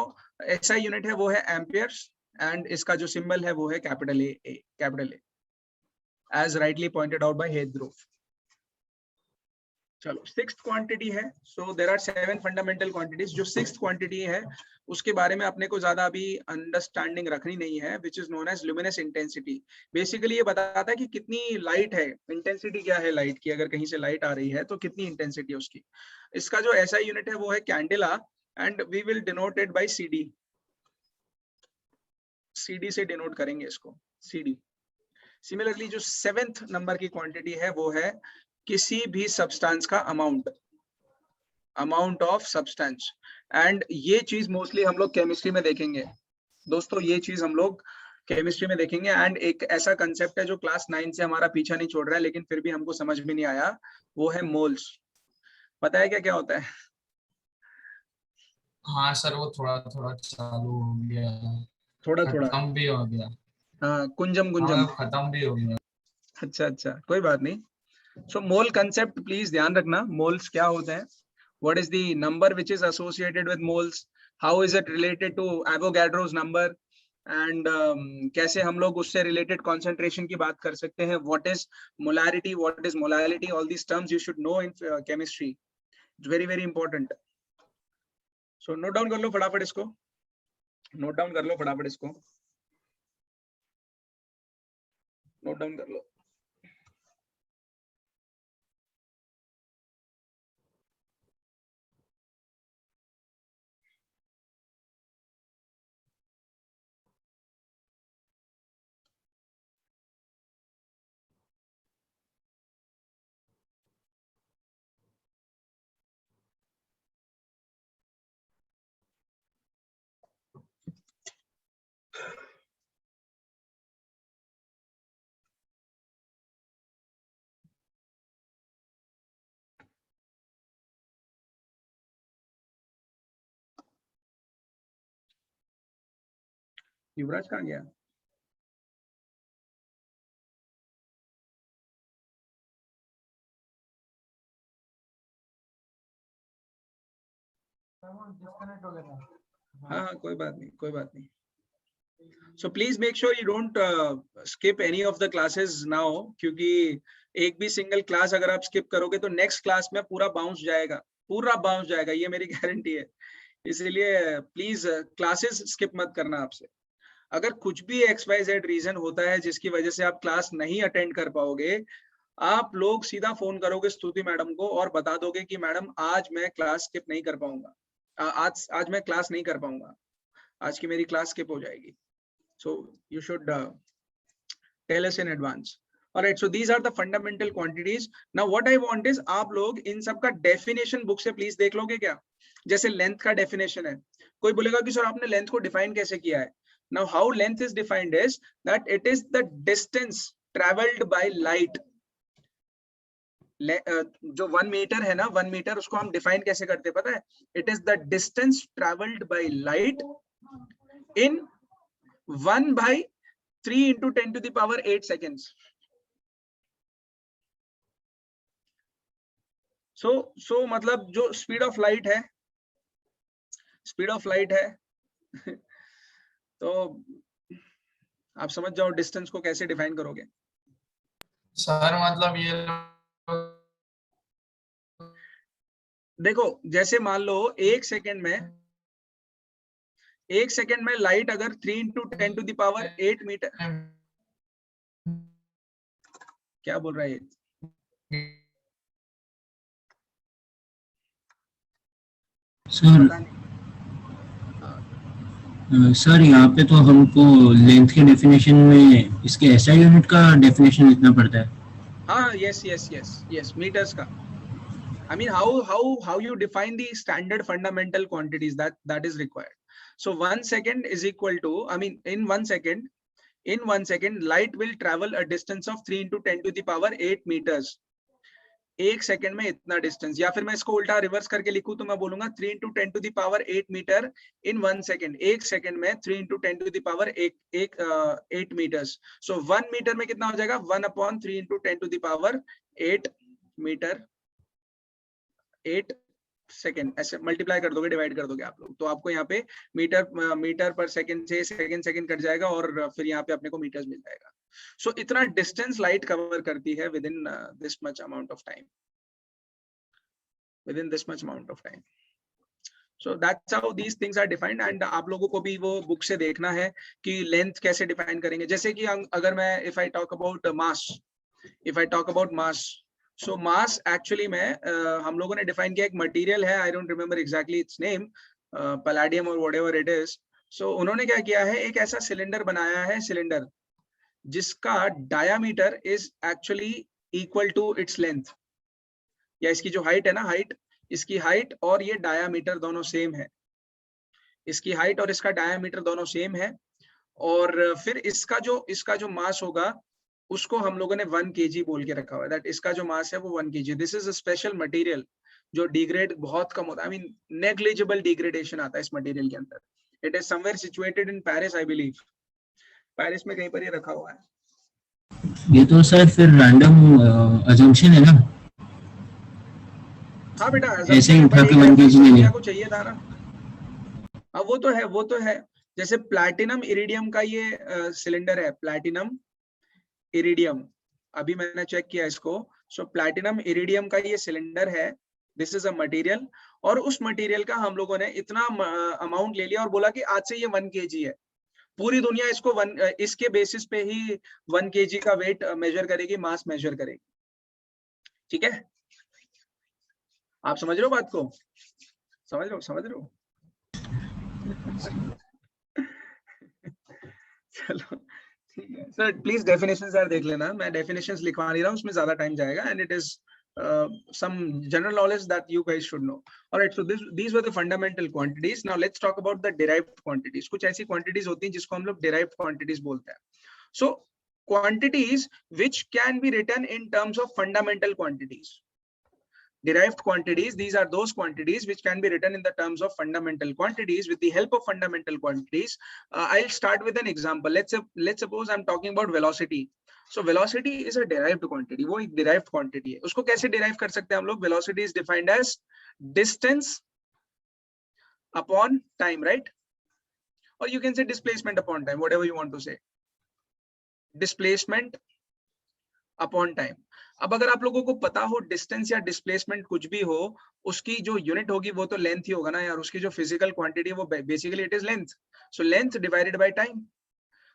ऐसा यूनिट है वो है एम्पियर्स, एंड इसका जो सिंबल है वो है capital A, capital A, as rightly pointed out by Heathgrove. चलो सिक्स्थ क्वांटिटी है। So there are 7 fundamental quantities. जो सिक्स्थ क्वांटिटी है उसके बारे में अपने को ज्यादा अभी अंडरस्टैंडिंग रखनी नहीं है, which is known as luminous intensity. Basically ये बताता है कि कितनी लाइट है, इंटेंसिटी क्या है लाइट की, अगर कहीं से लाइट आ रही है तो कितनी इंटेंसिटी है उसकी। इसका जो ऐसा यूनिट है वो है candela, and we will denote it by CD। CD से डिनोट करेंगे इसको, CD। सिमिलरली जो 7th नंबर की क्वांटिटी है वो है किसी भी सब्सटेंस का amount, amount of substance. And ये चीज मोस्टली हम लोग केमिस्ट्री में देखेंगे दोस्तों, ये चीज हम लोग केमिस्ट्री में देखेंगे। एंड एक ऐसा कंसेप्ट है जो क्लास 9 से हमारा पीछा नहीं छोड़ रहा है, लेकिन फिर भी हमको समझ में नहीं आया, वो है मोल्स। पता है क्या क्या होता है? हाँ सर वो थोड़ा थोड़ा चालू हो गया, थोड़ा थोड़ा, खत्म भी हो गया। हाँ, कुंजम हाँ कुंजम। मतलब खत्म भी हो गया। अच्छा अच्छा, कोई बात नहीं। सो मोल कंसेप्ट प्लीज ध्यान रखना, मोल्स क्या होते हैं, what is the number which is associated with moles, how is it related to Avogadro's number, and कैसे हम लोग उससे related concentration की बात कर सकते हैं, what is molarity, what is molality, all these terms you should know in chemistry, it's very very important. So note down कर लो फटाफट इसको, note down कर लो फटाफट इसको, note down कर लो। युवराज कहाँ गया? हाँ हाँ, कोई बात नहीं, कोई बात नहीं। So please make sure you don't skip any of the classes now, क्योंकि एक भी सिंगल क्लास अगर आप स्किप करोगे तो नेक्स्ट क्लास में पूरा बाउंस जाएगा, पूरा बाउंस जाएगा, ये मेरी गारंटी है। इसलिए प्लीज क्लासेस स्किप मत करना आपसे। अगर कुछ भी XYZ रीजन होता है जिसकी वजह से आप क्लास नहीं अटेंड कर पाओगे, आप लोग सीधा फोन करोगे स्तुति मैडम को और बता दोगे कि मैडम आज मैं क्लास स्किप नहीं कर पाऊंगा, आज मैं क्लास नहीं कर पाऊंगा, आज की मेरी क्लास स्किप हो जाएगी। So you should tell us in advance. Alright, so these are the fundamental quantities. Now what I want is आप लोग इन सब का definition book से please देख लोगे क्या? जैसे length का definition है, कोई बोलेगा कि सर आपने length को define कैसे किया है? Now how length is defined is that it is the distance traveled by light. जो 1 मीटर है ना, 1 मीटर, उसको हम डिफाइन कैसे करते हैं पता है? It is the distance travelled by light in 1/3 into 10 to the power 8 seconds. So मतलब जो स्पीड ऑफ लाइट है, स्पीड ऑफ लाइट है तो आप समझ जाओ डिस्टेंस को कैसे डिफाइन करोगे। सर मतलब ये देखो जैसे मान लो 1 सेकेंड में लाइट अगर 3 into 10 to the power 8 metre, क्या बोल रहा है सर यहाँ पे तो हमको लेंथ के डेफिनेशन में इसके एसआई यूनिट का डेफिनेशन लिखना पड़ता है। हाँ, yes, meters का। I mean how you define the standard fundamental quantities that is required. So 1 second is equal to, I mean in 1 second light will travel a distance of 3 into 10 to the power 8 meters. 1 second में इतना distance, या फिर मैं इसको उल्टा reverse करके लिखूं तो मैं बोलूंगा 3 into 10 to the power 8 metre in 1 second. 1 second में 3 into 10 to the power 8 meters. So 1 metre में कितना हो जाएगा? 1/3 into 10 to the power 8 metre 8 second, ऐसे मल्टीप्लाई कर दोगे, डिवाइड कर दोगे आप लोग, तो आपको यहाँ पे मीटर पर सेकेंड से सेकेंड कट जाएगा और फिर यहाँ पे अपने को मीटर्स मिल जाएगा। सो इतना डिस्टेंस लाइट कवर करती है within this much amount of time, within this much amount of time. So that's how these things are defined. And आप लोगों को भी वो बुक से देखना है कि लेंथ कैसे डिफाइन करेंगे। जैसे कि अगर मैं if I talk about mass, so mass actually में हम लोगों ने डिफाइन किया एक मटेरियल है, I don't remember exactly it's name, palladium और व्हाटएवर इट इज। सो उन्होंने क्या किया है, एक ऐसा सिलेंडर बनाया है, सिलेंडर जिसका diameter is actually equal to its length, या इसकी जो हाइट है ना, हाइट, इसकी हाइट और ये डायामीटर दोनों सेम है, इसकी हाइट और इसका डायामीटर दोनों सेम है। और फिर इसका जो मास होगा उसको हम लोगों ने 1 kg बोल के रखा हुआ है, दैट इसका जो मास है वो 1 kg। This is a special material जो डिग्रेड बहुत कम होता है, आई मीन नेग्लिजिबल डिग्रेडेशन आता है इस मटेरियल के अंदर। It is somewhere situated in Paris, I believe Paris में कहीं पर ये रखा हुआ है। ये तो सर फिर रैंडम अजम्पशन है ना? हाँ बेटा, ऐसे ही उठा के 1 kg को चाहिए था ना। हाँ वो तो है। जैसे प्लैटिनम इरिडियम का ये सिलेंडर है, प्लैटिनम इरिडियम, अभी मैंने चेक किया इसको। सो प्लैटिनम इरिडियम का ये सिलेंडर है, दिस इज अ मटेरियल, और उस मटेरियल का हम लोगों ने इतना अमाउंट ले लिया और बोला कि आज से ये 1 kg है। पूरी दुनिया इसको इसके बेसिस पे ही 1 kg का वेट मेजर करेगी, मास मेजर करेगी। ठीक है, आप समझ रहे हो बात को? समझ रहे हो चलो ठीक है सर, प्लीज डेफिनेशंस यार देख लेना, मैं डेफिनेशंस लिखवा नहीं रहा हूँ, उसमें ज्यादा टाइम जाएगा, and it is some general knowledge that you guys should know. All right, so these were the fundamental quantities. Now let's talk about the derived quantities. कुछ ऐसी quantities होती हैं जिसको हम लोग derived quantities बोलते हैं. So quantities which can be written in terms of fundamental quantities. Derived quantities, these are those quantities which can be written in the terms of fundamental quantities. With the help of fundamental quantities, I'll start with an example. Let's suppose I'm talking about velocity. So velocity is a derived quantity. वो एक derived quantity है. उसको कैसे derive कर सकते हैं हम लोग? Velocity is defined as distance upon time, right? Or you can say displacement upon time, whatever you want to say. Displacement upon time. अब अगर आप लोगों को पता हो डिस्टेंस या डिस्प्लेसमेंट कुछ भी हो, उसकी जो यूनिट होगी वो तो लेंथ ही होगा ना यार. उसकी जो फिजिकल क्वांटिटी वो basically it is length. So length divided by time.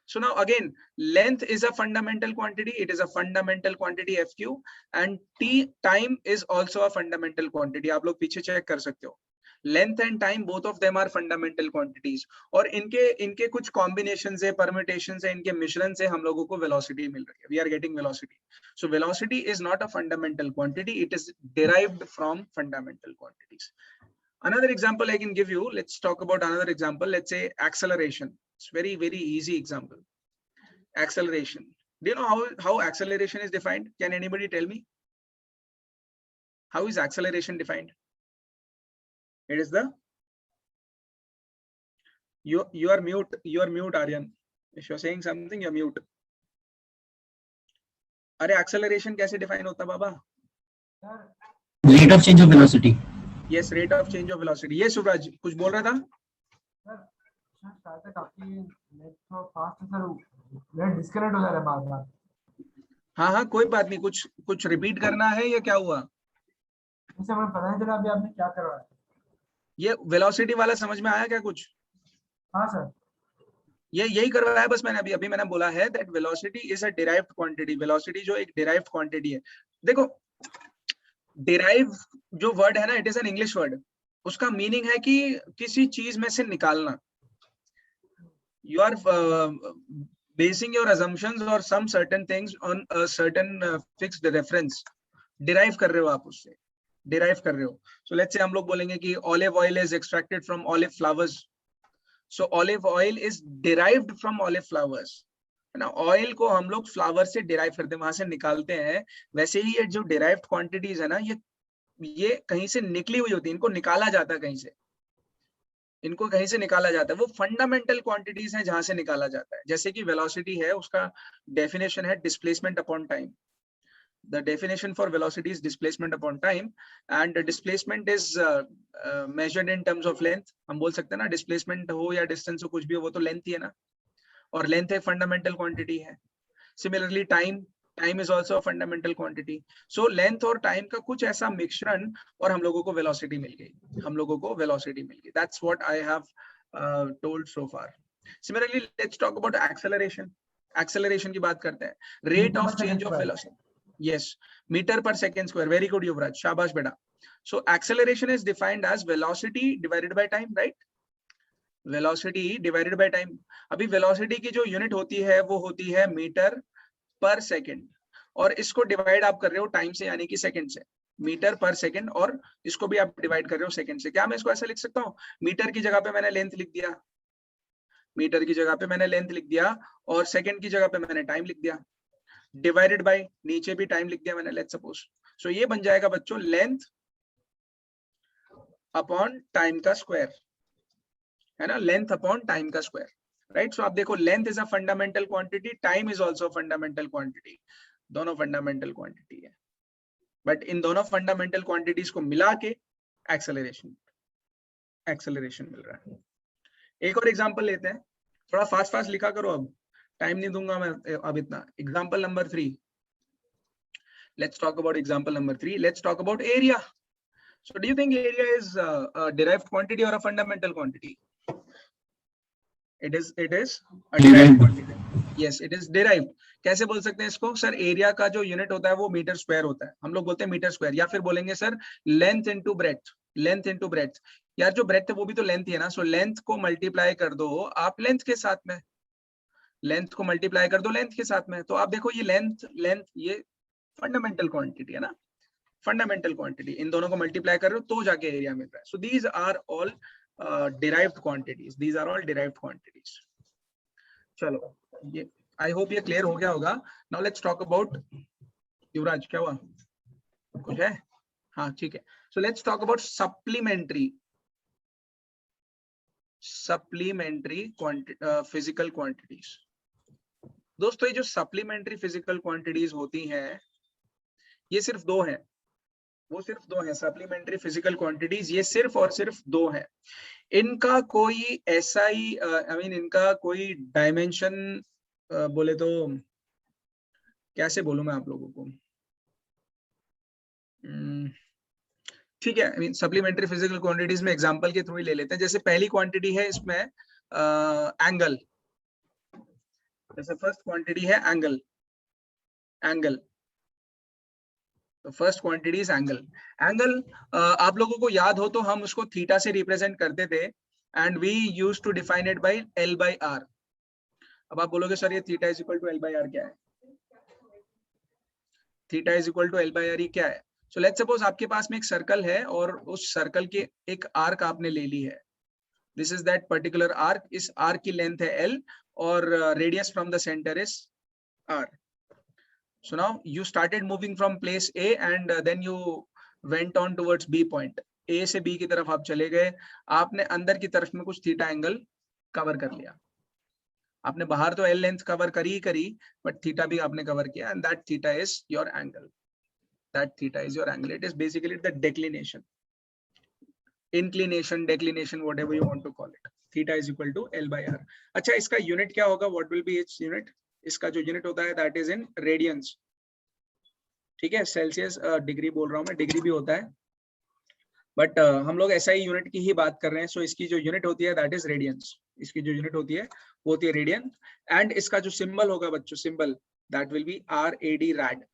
So now again, length is a fundamental quantity. It is a fundamental quantity FQ, and time is also a fundamental quantity. आप लोग पीछे check कर सकते हो. Length and time both of them are fundamental quantities, और इनके कुछ combination से, परम्यूटेशन से, इनके मिश्रण से हम लोगों को वेलोसिटी मिल रही है. We are getting velocity. So velocity is not a fundamental quantity, it is derived from fundamental quantities. Another example I can give you, let's talk about another example. Let's say acceleration. It's very, very easy example. Acceleration. Do you know how acceleration is defined? Can anybody tell me? How is acceleration defined? It is the, you are mute Aryan. If you're saying something, you're mute. अरे acceleration कैसे define होता बाबा? Rate of change of velocity. Yes, rate of change of velocity. Yes, सुब्राज कुछ बोल रहा था? Disconnect हो जा रहा है बार-बार. हाँ, कोई बात नहीं, कुछ रिपीट करना है या क्या हुआ? मुझे पता नहीं चला अभी आपने क्या करवाया. ये वेलोसिटी वाला समझ में आया क्या कुछ? हाँ सर. यही करवाया है बस मैंने. अभी मैंने बोला है that velocity is a derived quantity. Velocity जो एक डिराइव्ड क्वांटिटी है. देखो, डिराइव जो वर्ड है ना, it is an English word. उसका मीनिंग है कि किसी चीज में से निकालना. You are basing your assumptions or some certain things on a certain fixed reference. derive कर रहे हो आप उससे, derive कर रहे हो. So let's say हम लोग बोलेंगे कि olive oil is extracted from olive flowers. So olive oil is derived from olive flowers. है ना, ऑयल को हम लोग फ्लावर से डिराइव करते हैं, वहां से निकालते हैं. वैसे ही ये जो डिराइव्ड क्वांटिटीज है ना, ये कहीं से निकली हुई होती है, इनको निकाला जाता है कहीं से. इनको कहीं से निकाला जाता है. वो फंडामेंटल क्वांटिटीज हैं जहां से निकाला जाता है. जैसे कि वेलोसिटी है, उसका डेफिनेशन है displacement upon time. The definition for velocity is displacement upon time, and displacement is measured in terms of length. हम बोल सकते हैं ना, डिस्प्लेसमेंट हो या डिस्टेंस हो, कुछ भी हो, वो तो लेंथ ही है ना, और लेंथ एक फंडामेंटल क्वांटिटी है. Similarly time is also fundamental quantity. So length और टाइम का कुछ ऐसा मिश्रण, और हम लोगों को वेलोसिटी मिल गई. That's what I have told so far. Similarly let's talk about acceleration की बात करते हैं. Rate of change of velocity. Yes, metre per second square. Very good Yuvraj, शाबाश बेटा. So acceleration is defined as velocity divided by time, right? Velocity divided by time. अभी velocity की जो unit होती है वो होती है मीटर पर सेकेंड, और इसको डिवाइड आप कर रहे हो टाइम से, यानी कि सेकंड से. मीटर पर सेकंड, और इसको भी आप डिवाइड कर रहे हो सेकंड से. क्या मैं इसको ऐसा लिख सकता हूँ? मीटर की जगह पे मैंने लेंथ लिख दिया, मीटर की जगह पे मैंने लेंथ लिख दिया, और सेकंड की जगह पे मैंने टाइम लिख दिया. डिवाइडेड बाय, नीचे भी टाइम लिख दिया मैंने, लेट्स सपोज. सो ये बन जाएगा बच्चों लेंथ अपॉन टाइम का स्क्वायर, है ना, लेंथ अपॉन टाइम का स्क्वायर, राइट? सो आप देखो, length is a fundamental quantity, time is also fundamental quantity. दोनों फंडामेंटल क्वांटिटी है, बट इन दोनों फंडामेंटल क्वांटिटीज को मिला के एक्सेलरेशन मिल रहा है. एक और एग्जांपल लेते हैं. थोड़ा फास्ट लिखा करो, अब टाइम नहीं दूंगा मैं अब इतना. Example number 3. Let's talk about example number 3. Let's talk about area. So do you think area is a derived quantity or a fundamental quantity? It is a derived quantity. Yes, it is derived. कैसे बोल सकते हैं इसको? Sir area का जो unit होता है वो मीटर स्क्वायर होता है. हम लोग बोलते हैं मीटर स्क्वायर, या फिर बोलेंगे sir length into breadth. Length into breadth. यार जो ब्रेड्थ है वो भी तो लेंथ ही है ना. सो लेंथ को मल्टीप्लाई कर दो आप लेंथ के साथ में, लेंथ को मल्टीप्लाई कर दो लेंथ के साथ में. तो आप देखो ये लेंथ ये फंडामेंटल क्वांटिटी है ना, फंडामेंटल क्वांटिटी. इन दोनों को मल्टीप्लाई कर रहे हो तो जाके एरिया मिल रहा है. So these are all derived quantities. These are all derived quantities. चलो, ये आई होप ये क्लियर हो गया होगा. नाउ लेट्स टॉक अबाउट, युवराज क्या हुआ, कुछ है? हाँ ठीक है. So let's talk about supplementary physical quantities. दोस्तों ये जो सप्लीमेंट्री फिजिकल क्वांटिटीज होती हैं, ये सिर्फ दो हैं. वो सिर्फ दो हैं सप्लीमेंट्री फिजिकल क्वांटिटीज. ये सिर्फ और सिर्फ दो हैं. इनका कोई ऐसा ही इनका कोई डायमेंशन बोले तो कैसे बोलूं मैं आप लोगों को, ठीक है. सप्लीमेंट्री फिजिकल क्वांटिटीज में एग्जांपल के थ्रू ही ले लेते हैं. जैसे पहली क्वांटिटी है इसमें एंगल. जैसे फर्स्ट क्वांटिटी है एंगल. तो first quantity is angle. Angle आप लोगों को याद हो तो हम उसको थीटा से रिप्रेजेंट करते थे and we used to define it by L by R. अब आप बोलोगे सर ये theta is equal to L by R क्या है? Theta is equal to L by R ये क्या है? सो लेट्स सपोज आपके पास में एक सर्कल है और उस सर्कल के एक आर्क आपने ले ली है. This is that particular arc. इस आर्क की लेंथ है L और radius from the centre is R. So now you started moving from place A and then you went on towards B point. A से B की तरफ आप चले गए. आपने अंदर की तरफ में कुछ थीटा एंगल कवर कर लिया. आपने बाहर तो L लेंथ कवर करी बट थीटा भी आपने कवर किया and that theta is your angle. That theta is your angle. It is basically the declination, inclination, declination, whatever you want to call it. Theta is equal to L by R. अच्छा, इसका unit क्या होगा? What will be its unit? इसका जो unit होता है that is in radiance. ठीक है, सेल्सियस डिग्री बोल रहा हूं मैं, डिग्री भी होता है बट हम लोग SI यूनिट की ही बात कर रहे हैं. सो इसकी जो यूनिट होती है दैट इज रेडियंस. इसकी जो यूनिट होती है वो होती है रेडियन. एंड इसका जो सिंबल होगा बच्चों, symbol that will be RAD, red.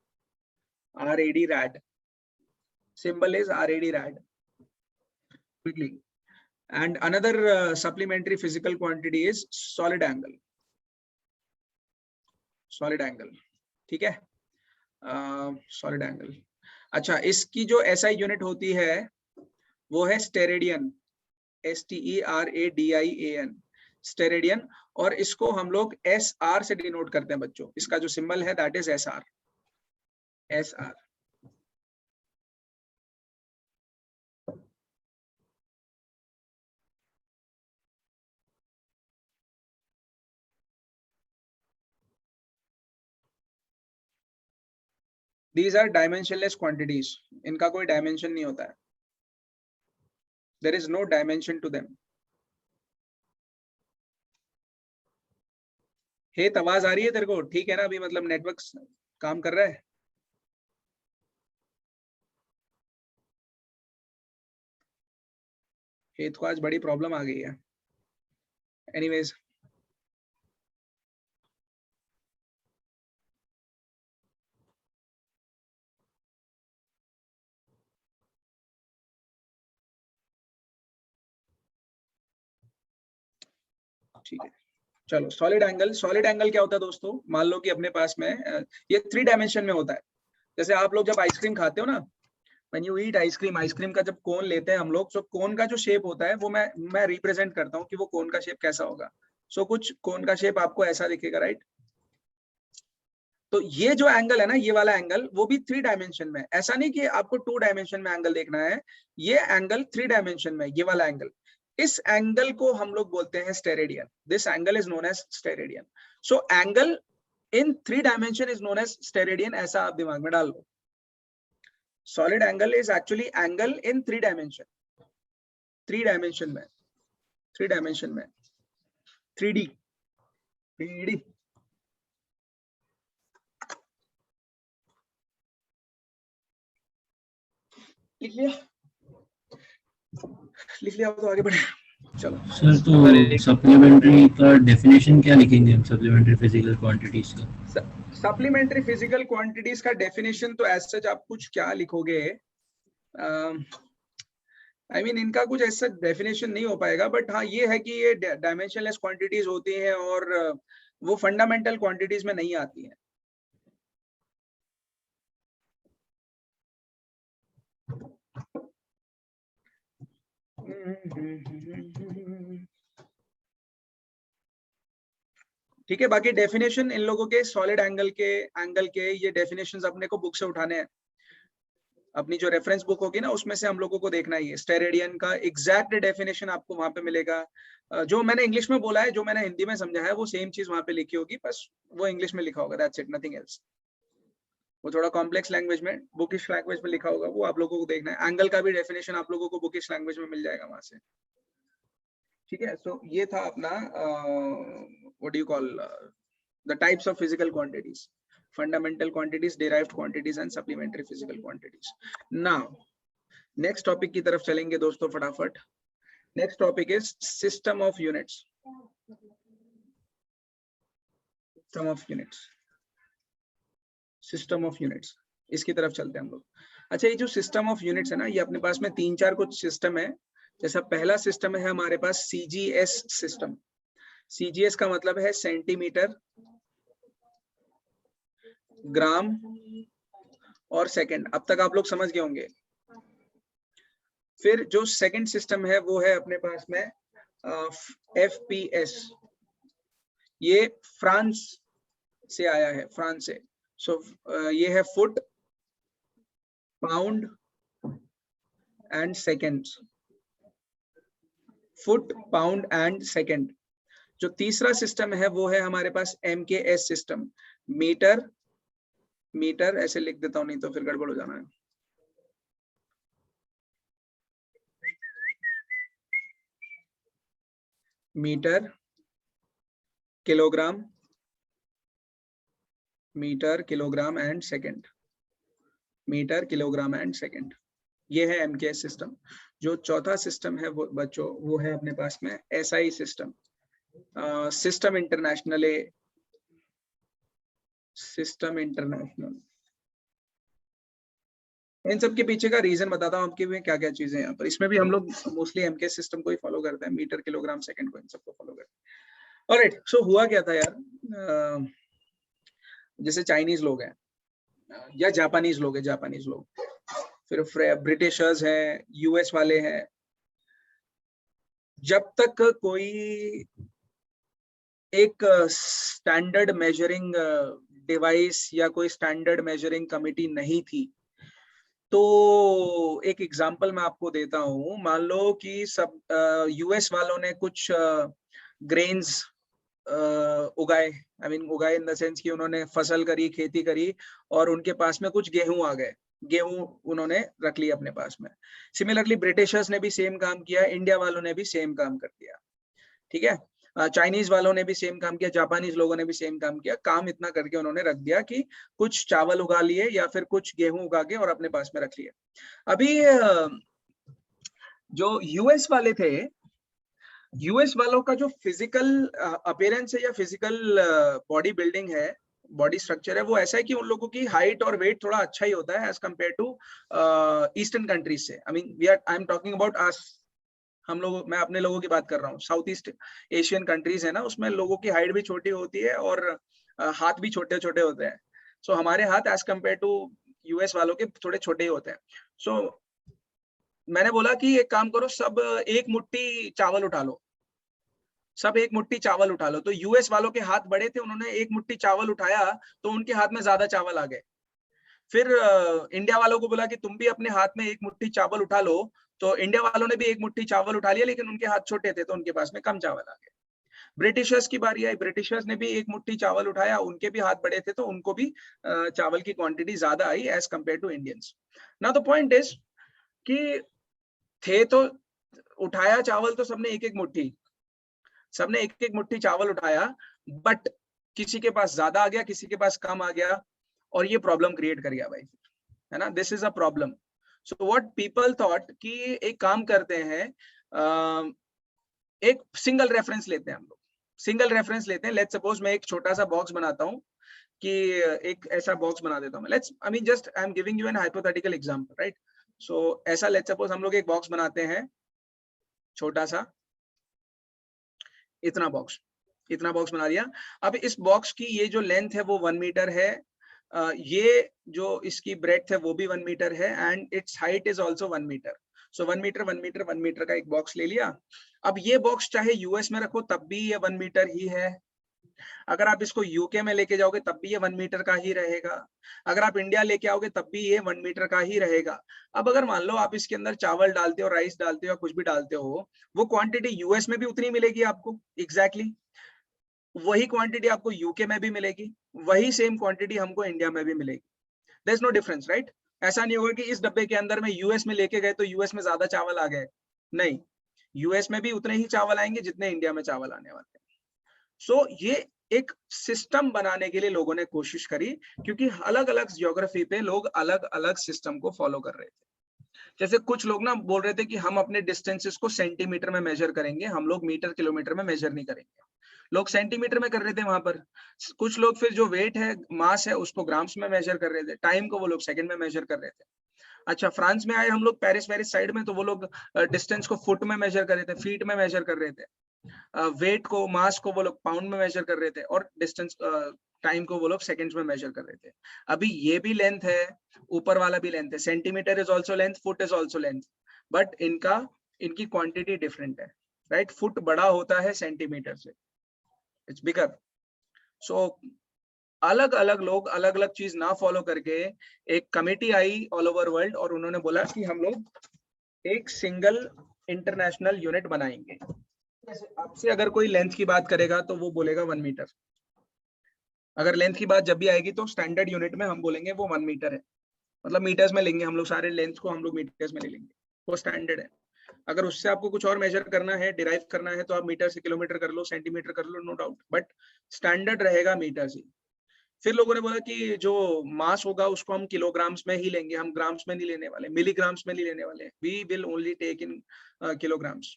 RAD, red. Symbol is RAD, red. Quickly. And another supplementary physical quantity is solid angle. Solid angle, ठीक है, सॉलिड एंगल. अच्छा, इसकी जो SI यूनिट होती है वो है स्टेरेडियन. STERADIAN, steradian. और इसको हम लोग SR से डिनोट करते हैं बच्चों. इसका जो सिंबल है that is SR. SR. These are dimensionless quantities. इनका कोई डायमेंशन नहीं होता है. There is no dimension to them. हे आवाज आ रही है तेरे को? ठीक है ना अभी, मतलब नेटवर्क काम कर रहा है? हे तो आज बड़ी प्रॉब्लम आ गई है. एनीवेज, ठीक है, चलो. Solid angle. सॉलिड एंगल क्या होता है दोस्तों? मान लो कि अपने पास में ये 3 डायमेंशन में होता है. जैसे आप लोग जब आइसक्रीम खाते हो ना, when you eat ice cream, ice cream का जब कोन लेते हैं हम लोग, तो कोन का जो शेप होता है वो मैं रिप्रेजेंट करता हूँ कि वो कोन का शेप कैसा होगा. सो कुछ कोन का शेप आपको ऐसा दिखेगा, राइट? तो ये जो एंगल है ना, ये वाला एंगल, वो भी 3 डायमेंशन में. ऐसा नहीं कि आपको 2 डायमेंशन में एंगल देखना है. ये एंगल 3 डायमेंशन में, ये वाला एंगल. इस एंगल को हम लोग बोलते हैं steradian. This angle is known as steradian. So angle in 3 dimension is known as steradian. ऐसा आप दिमाग में डाल लो. Solid angle is actually angle in 3 dimension. 3 dimension में, 3 डायमेंशन में, 3D. लिख लिया तो आगे बढ़े. चलो सर, तो सप्लीमेंट्री का डेफिनेशन क्या लिखेंगे हम सप्लीमेंट्री फिजिकल क्वांटिटीज का? सप्लीमेंट्री फिजिकल क्वांटिटीज का डेफिनेशन तो एज सच आप कुछ क्या लिखोगे, आई मीन इनका कुछ ऐसा डेफिनेशन नहीं हो पाएगा. बट हाँ ये है कि ये डायमेंशनलेस क्वांटिटीज होती हैं और वो फंडामेंटल क्वांटिटीज में नहीं आती हैं. ठीक है, बाकी डेफिनेशन इन लोगों के सॉलिड एंगल के ये डेफिनेशंस अपने को बुक से उठाने हैं. अपनी जो रेफरेंस बुक होगी ना उसमें से हम लोगों को देखना ही है. स्टेरेडियन का एग्जैक्ट डेफिनेशन आपको वहां पे मिलेगा. जो मैंने इंग्लिश में बोला है, जो मैंने हिंदी में समझा है, वो सेम चीज वहां पे लिखी होगी, बस वो इंग्लिश में लिखा होगा. That's it, nothing else. वो थोड़ा कॉम्प्लेक्स लैंग्वेज में, बुकिश लैंग्वेज में लिखा होगा, वो आप लोगों को देखना है. एंगल का भी डेफिनेशन आप लोगों को बुकिश लैंग्वेज में मिल जाएगा वहां से. ठीक है, सो ये था अपना what do you call the types of physical quantities. fundamental quantities, derived quantities and supplementary physical quantities. Now next topic की तरफ चलेंगे दोस्तों फटाफट. Next topic is system of units. System of units. इसकी तरफ चलते हैं हम लोग। अच्छा, ये जो सिस्टम ऑफ यूनिट्स है ना, ये अपने पास में 3-4 कुछ सिस्टम है। जैसा पहला सिस्टम है हमारे पास CGS सिस्टम। CGS का मतलब है सेंटीमीटर, ग्राम और सेकंड। अब तक आप लोग समझ गए होंगे। फिर जो सेकंड सिस्टम है वो है अपने पास में FPS। ये फ्रांस से आया है, फ्रांस से। सो ये है foot, pound and second. Foot, pound and second. जो तीसरा सिस्टम है वो है हमारे पास MKS सिस्टम। मीटर, मीटर ऐसे लिख देता हूं, नहीं तो फिर गड़बड़ हो जाना है। Metre, kilogram, metre, kilogram and second. Metre, kilogram and second, ये है MKS सिस्टम। जो चौथा सिस्टम है वो बच्चों वो है अपने पास में SI system. System international, system international. इन सब के पीछे का रीजन बताता हूँ आपके क्या क्या चीजें यहाँ पर। इसमें भी हम लोग मोस्टली MKS सिस्टम को ही फॉलो करते हैं, मीटर, किलोग्राम, सेकंड को, इन सबको फॉलो करते हैं। ऑलराइट, सो हुआ क्या था यार, जैसे चाइनीज लोग हैं या जापानीज लोग हैं, जापानीज लोग, फिर ब्रिटिशर्स हैं, US वाले हैं। जब तक कोई एक स्टैंडर्ड मेजरिंग डिवाइस या कोई स्टैंडर्ड मेजरिंग कमिटी नहीं थी, तो एक एग्जांपल मैं आपको देता हूं। मान लो कि सब US वालों ने कुछ ग्रेन्स उगाए, आई मीन उगाए इन द सेंस कि उन्होंने फसल करी, खेती करी, और उनके पास में कुछ गेहूं आ गए, गेहूं उन्होंने रख लिया अपने पास में। सिमिलरली ब्रिटिशर्स ने भी सेम काम किया, इंडिया वालों ने भी सेम काम कर दिया, ठीक है। चाइनीज वालों ने भी सेम काम किया, जापानीज लोगों ने भी सेम काम किया। काम इतना करके उन्होंने रख दिया कि कुछ चावल उगा लिए या फिर कुछ गेहूं उगा के और अपने पास में रख लिए। अभी जो US वाले थे, US वालों का जो फिजिकल अपीयरेंस है या फिजिकल बॉडी बिल्डिंग है, बॉडी स्ट्रक्चर है, वो ऐसा है कि उन लोगों की हाइट और वेट थोड़ा अच्छा ही होता है as compare to eastern countries से। I mean I am talking about us, हम लोग, मैं अपने लोगों की बात कर रहा हूँ। साउथ ईस्ट एशियन कंट्रीज है ना, उसमें लोगों की हाइट भी छोटी होती है और हाथ भी छोटे छोटे होते हैं। सो हमारे हाथ एज कम्पेयर टू US वालों के थोड़े छोटे ही होते हैं। सो मैंने बोला कि एक काम करो, सब एक मुट्ठी चावल उठा लो, सब एक मुट्ठी चावल उठा लो। तो US वालों के हाथ बड़े थे, उन्होंने एक मुट्ठी चावल उठाया तो उनके हाथ में ज्यादा चावल आ गए। फिर इंडिया वालों को बोला कि तुम भी अपने हाथ में एक मुट्ठी चावल उठा लो, तो इंडिया वालों ने भी एक मुट्ठी चावल उठा लिया, लेकिन उनके हाथ छोटे थे तो उनके पास में कम चावल आ गए। ब्रिटिशर्स की बारी आई, ब्रिटिशर्स ने भी एक मुट्ठी चावल उठाया, उनके भी हाथ बड़े थे तो उनको भी चावल की क्वांटिटी ज्यादा आई as compare to Indians. Now the point is कि थे तो उठाया चावल तो सबने एक एक मुट्ठी, सबने एक एक मुट्ठी चावल उठाया, बट किसी के पास ज्यादा आ गया, किसी के पास कम आ गया, और ये प्रॉब्लम क्रिएट कर गया भाई, है ना। This is a problem. So what people thought कि एक काम करते हैं, एक सिंगल रेफरेंस लेते हैं हम लोग, सिंगल रेफरेंस लेते हैं। लेट्स सपोज मैं एक छोटा सा बॉक्स बनाता हूँ, कि एक ऐसा बॉक्स बना देता हूँ। Let's I mean just I am giving you an hypothetical example, right. So ऐसा लेट्स सपोज हम लोग एक बॉक्स बनाते हैं, छोटा सा, इतना बॉक्स बना लिया। अब इस बॉक्स की ये जो लेंथ है वो 1 मीटर है, ये जो इसकी ब्रेड्थ है वो भी 1 मीटर है, and its height is also 1 metre. So 1 metre 1 metre 1 metre का एक बॉक्स ले लिया। अब ये बॉक्स चाहे US में रखो तब भी ये 1 मीटर ही है, अगर आप इसको UK में लेके जाओगे तब भी ये 1 मीटर का ही रहेगा, अगर आप इंडिया लेके आओगे तब भी ये 1 मीटर का ही रहेगा। अब अगर मान लो आप इसके अंदर चावल डालते हो, राइस डालते हो या कुछ भी डालते हो, वो क्वांटिटी US में भी उतनी मिलेगी आपको, एग्जैक्टली वही क्वांटिटी आपको UK में भी मिलेगी, वही सेम क्वांटिटी हमको इंडिया में भी मिलेगी। There is no difference, right. ऐसा नहीं होगा कि इस डब्बे के अंदर में US में लेके गए तो US में ज्यादा चावल आ गए, नहीं, US में भी उतने ही चावल आएंगे जितने इंडिया में चावल आने वाले हैं। सो ये एक सिस्टम बनाने के लिए लोगों ने कोशिश करी, क्योंकि अलग अलग ज्योग्राफी पे लोग अलग अलग सिस्टम को फॉलो कर रहे थे। जैसे कुछ लोग ना बोल रहे थे कि हम अपने डिस्टेंसेस को सेंटीमीटर में मेजर करेंगे, हम लोग मीटर किलोमीटर में मेजर नहीं करेंगे। लोग सेंटीमीटर में कर रहे थे वहां पर। कुछ लोग फिर जो वेट है, मास है, उसको ग्राम्स में मेजर कर रहे थे। टाइम को वो लोग सेकंड में मेजर कर रहे थे। अच्छा, फ्रांस में आए हम लोग, पेरिस वेरिस साइड में, तो वो लोग डिस्टेंस को फुट में मेजर कर रहे थे, फीट में मेजर कर रहे थे। वेट को, मास को वो लोग पाउंड में मेजर कर रहे थे, और डिस्टेंस, टाइम को वो लोग सेकंड्स में मेजर कर रहे थे। अभी ये भी लेंथ है, ऊपर वाला भी लेंथ है। Centimetre is also length, foot is also length, but इनकी क्वांटिटी डिफरेंट है, राइट? फुट बड़ा होता है सेंटीमीटर से, इट्स बिगर। सो अलग अलग लोग अलग अलग चीज ना फॉलो करके एक कमेटी आई ऑल ओवर वर्ल्ड, और उन्होंने बोला कि हम लोग एक सिंगल इंटरनेशनल यूनिट बनाएंगे। जैसे आपसे अगर कोई लेंथ की बात करेगा तो वो बोलेगा 1 मीटर। अगर लेंथ की बात जब भी आएगी तो स्टैंडर्ड यूनिट में हम बोलेंगे वो 1 मीटर है, मतलब मीटर्स में लेंगे हम लोग, सारे लेंथ को हम लोग मीटर्स में ले लेंगे, वो स्टैंडर्ड है। अगर उससे आपको कुछ और मेजर करना है, डिराइव करना है, तो आप मीटर से किलोमीटर कर लो, सेंटीमीटर कर लो, नो डाउट, बट स्टैंडर्ड रहेगा मीटर ही। फिर लोगों ने बोला कि जो मास होगा उसको हम किलोग्राम्स में ही लेंगे, हम ग्राम्स में नहीं लेने वाले, मिलीग्राम्स में नहीं लेने वाले, we will only take in kilograms.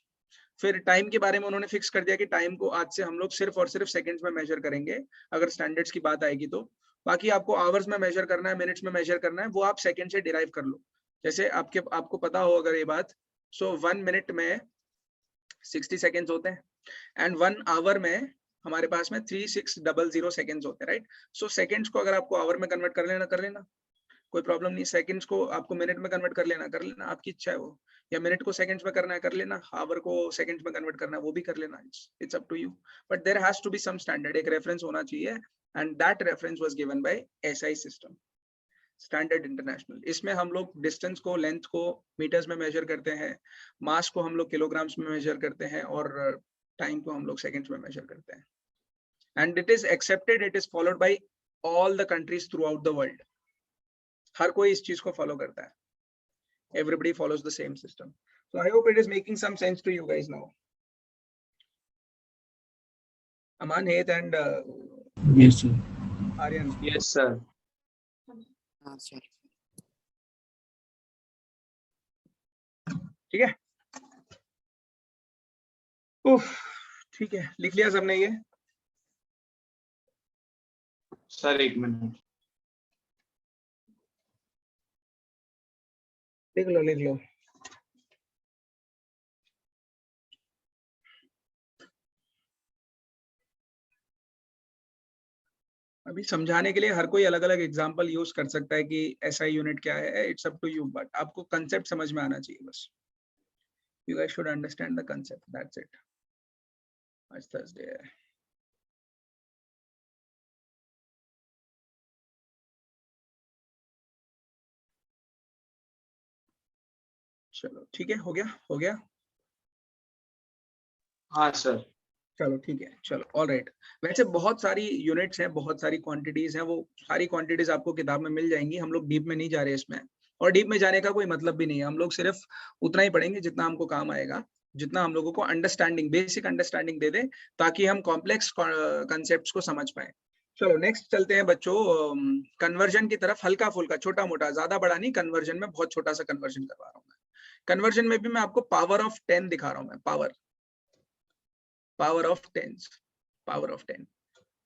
फिर टाइम के बारे में उन्होंने फिक्स कर दिया कि टाइम को आज से हम लोग सिर्फ और सिर्फ सेकंड्स में मेजर करेंगे, अगर स्टैंडर्ड्स की बात आएगी तो। बाकी आपको आवर्स में मेजर करना है, मिनट्स में मेजर करना है, वो आप सेकंड से डिराइव कर लो। जैसे आपको पता हो अगर ये बात, सो 1 मिनट में 60 सेकेंड्स होते हैं, एंड 1 आवर में हमारे पास में 3600 सेकेंड्स होते हैं, राइट? सो सेकेंड्स को अगर आपको आवर में कन्वर्ट कर लेना, कोई प्रॉब्लम नहीं। सेकंड्स को आपको मिनट में कन्वर्ट कर लेना, आपकी इच्छा है वो, या मिनट को सेकंड्स में करना है कर लेना, आवर को सेकंड्स में कन्वर्ट करना है वो भी कर लेना, it's up to you, but there has to be some standard, एक रेफरेंस होना चाहिए, and that reference was given by SI system, standard international. इसमें हम लोग डिस्टेंस को, लेंथ को मीटर्स में मेजर करते हैं, मास को हम लोग किलोग्राम्स में मेजर करते हैं, और टाइम को हम लोग सेकंड्स में मेजर करते हैं, and it is accepted, it is followed by all the countries throughout the world. हर कोई इस चीज को फॉलो करता है, everybody follows the same system. So I hope it is making some sense to you guys now. Aman, Heth and Yes, sir. Aryan. Yes, sir. sir. ठीक है? उफ, ठीक है, लिख लिया सबने ये? सर एक मिनट। लिख लो। अभी समझाने के लिए हर कोई अलग अलग एग्जांपल यूज कर सकता है कि एसआई यूनिट क्या है, it's up to you, but आपको कंसेप्ट समझ में आना चाहिए बस। You guys should understand the concept, that's it. आज थर्सडे है। चलो ठीक है, हो गया। हाँ सर। चलो ठीक है, चलो ऑल राइट। वैसे बहुत सारी यूनिट्स हैं, बहुत सारी क्वांटिटीज हैं, वो सारी क्वांटिटीज आपको किताब में मिल जाएंगी। हम लोग डीप में नहीं जा रहे इसमें, और डीप में जाने का कोई मतलब भी नहीं है। हम लोग सिर्फ उतना ही पढ़ेंगे जितना हमको काम आएगा, जितना हम लोगों को अंडरस्टैंडिंग, बेसिक अंडरस्टैंडिंग दे दे, ताकि हम कॉम्प्लेक्स कंसेप्ट को समझ पाए। चलो नेक्स्ट चलते हैं बच्चों, कन्वर्जन की तरफ। हल्का फुल्का, छोटा मोटा, ज्यादा बड़ा नहीं। कन्वर्जन में बहुत छोटा सा कन्वर्जन करवा रहा हूँ मैं। कन्वर्जन में भी मैं आपको पावर ऑफ 10 दिखा रहा हूँ मैं, पावर ऑफ 10,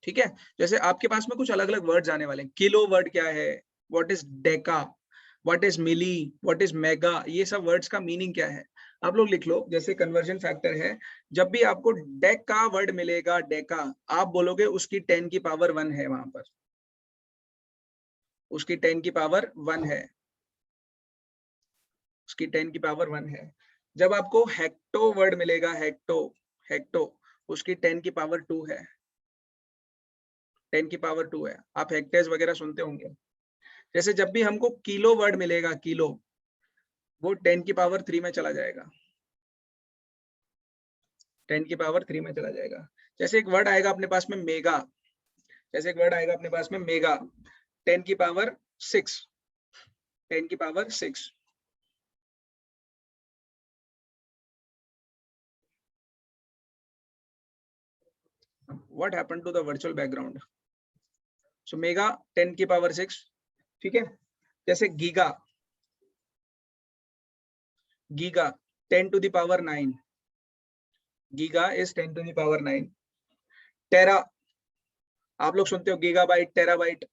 ठीक है? जैसे आपके पास में कुछ अलग अलग वर्ड्स आने वाले हैं। किलो वर्ड क्या है, what is deca, what is milli, what is mega, ये सब वर्ड्स का मीनिंग क्या है आप लोग लिख लो। जैसे कन्वर्जन फैक्टर है, जब भी आपको डेका वर्ड मिलेगा, डेका, आप बोलोगे उसकी 10 की पावर 1 है, वहां पर उसकी 10 की पावर 1 है, उसकी 10 की पावर 1 है। जब आपको हेक्टो वर्ड मिलेगा, हेक्टो, उसकी 10 की पावर 2 है, 10 की पावर 2 है। आप हेक्टेयर्स वगैरह सुनते होंगे। जैसे जब भी हमको किलो वर्ड मिलेगा, किलो, वो 10 की पावर 3 में चला जाएगा, 10 की पावर 3 में चला जाएगा। जैसे एक वर्ड आएगा अपने पास में मेगा, 10 की पावर 6, 10 की power 6। What happened to the virtual background? So mega 10 की पावर 6, ठीक है? जैसे giga, giga 10 to the power 9, giga is 10 to the power 9. टेरा, आप लोग सुनते हो gigabyte, terabyte,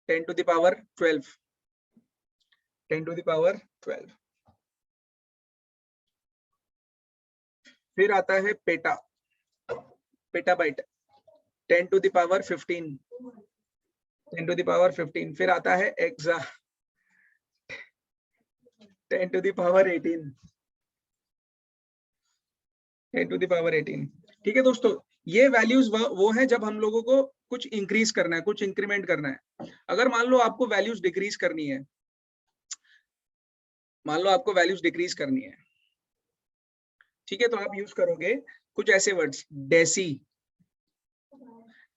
10 to the power 12, 10 to the power 12. फिर आता है PETA, petabyte 10 to the power 15, 10 to the power 15. फिर आता है AXA 10 to the power 18, 10 to the power 18. ठीक है दोस्तों, ये वैल्यूज वो है जब हम लोगों को कुछ इंक्रीज करना है, कुछ इंक्रीमेंट करना है. अगर मान लो आपको वैल्यूज डिक्रीज करनी है, मान लो आपको वैल्यूज डिक्रीज करनी है, ठीक है, तो आप यूज करोगे कुछ ऐसे वर्ड्स, डेसी,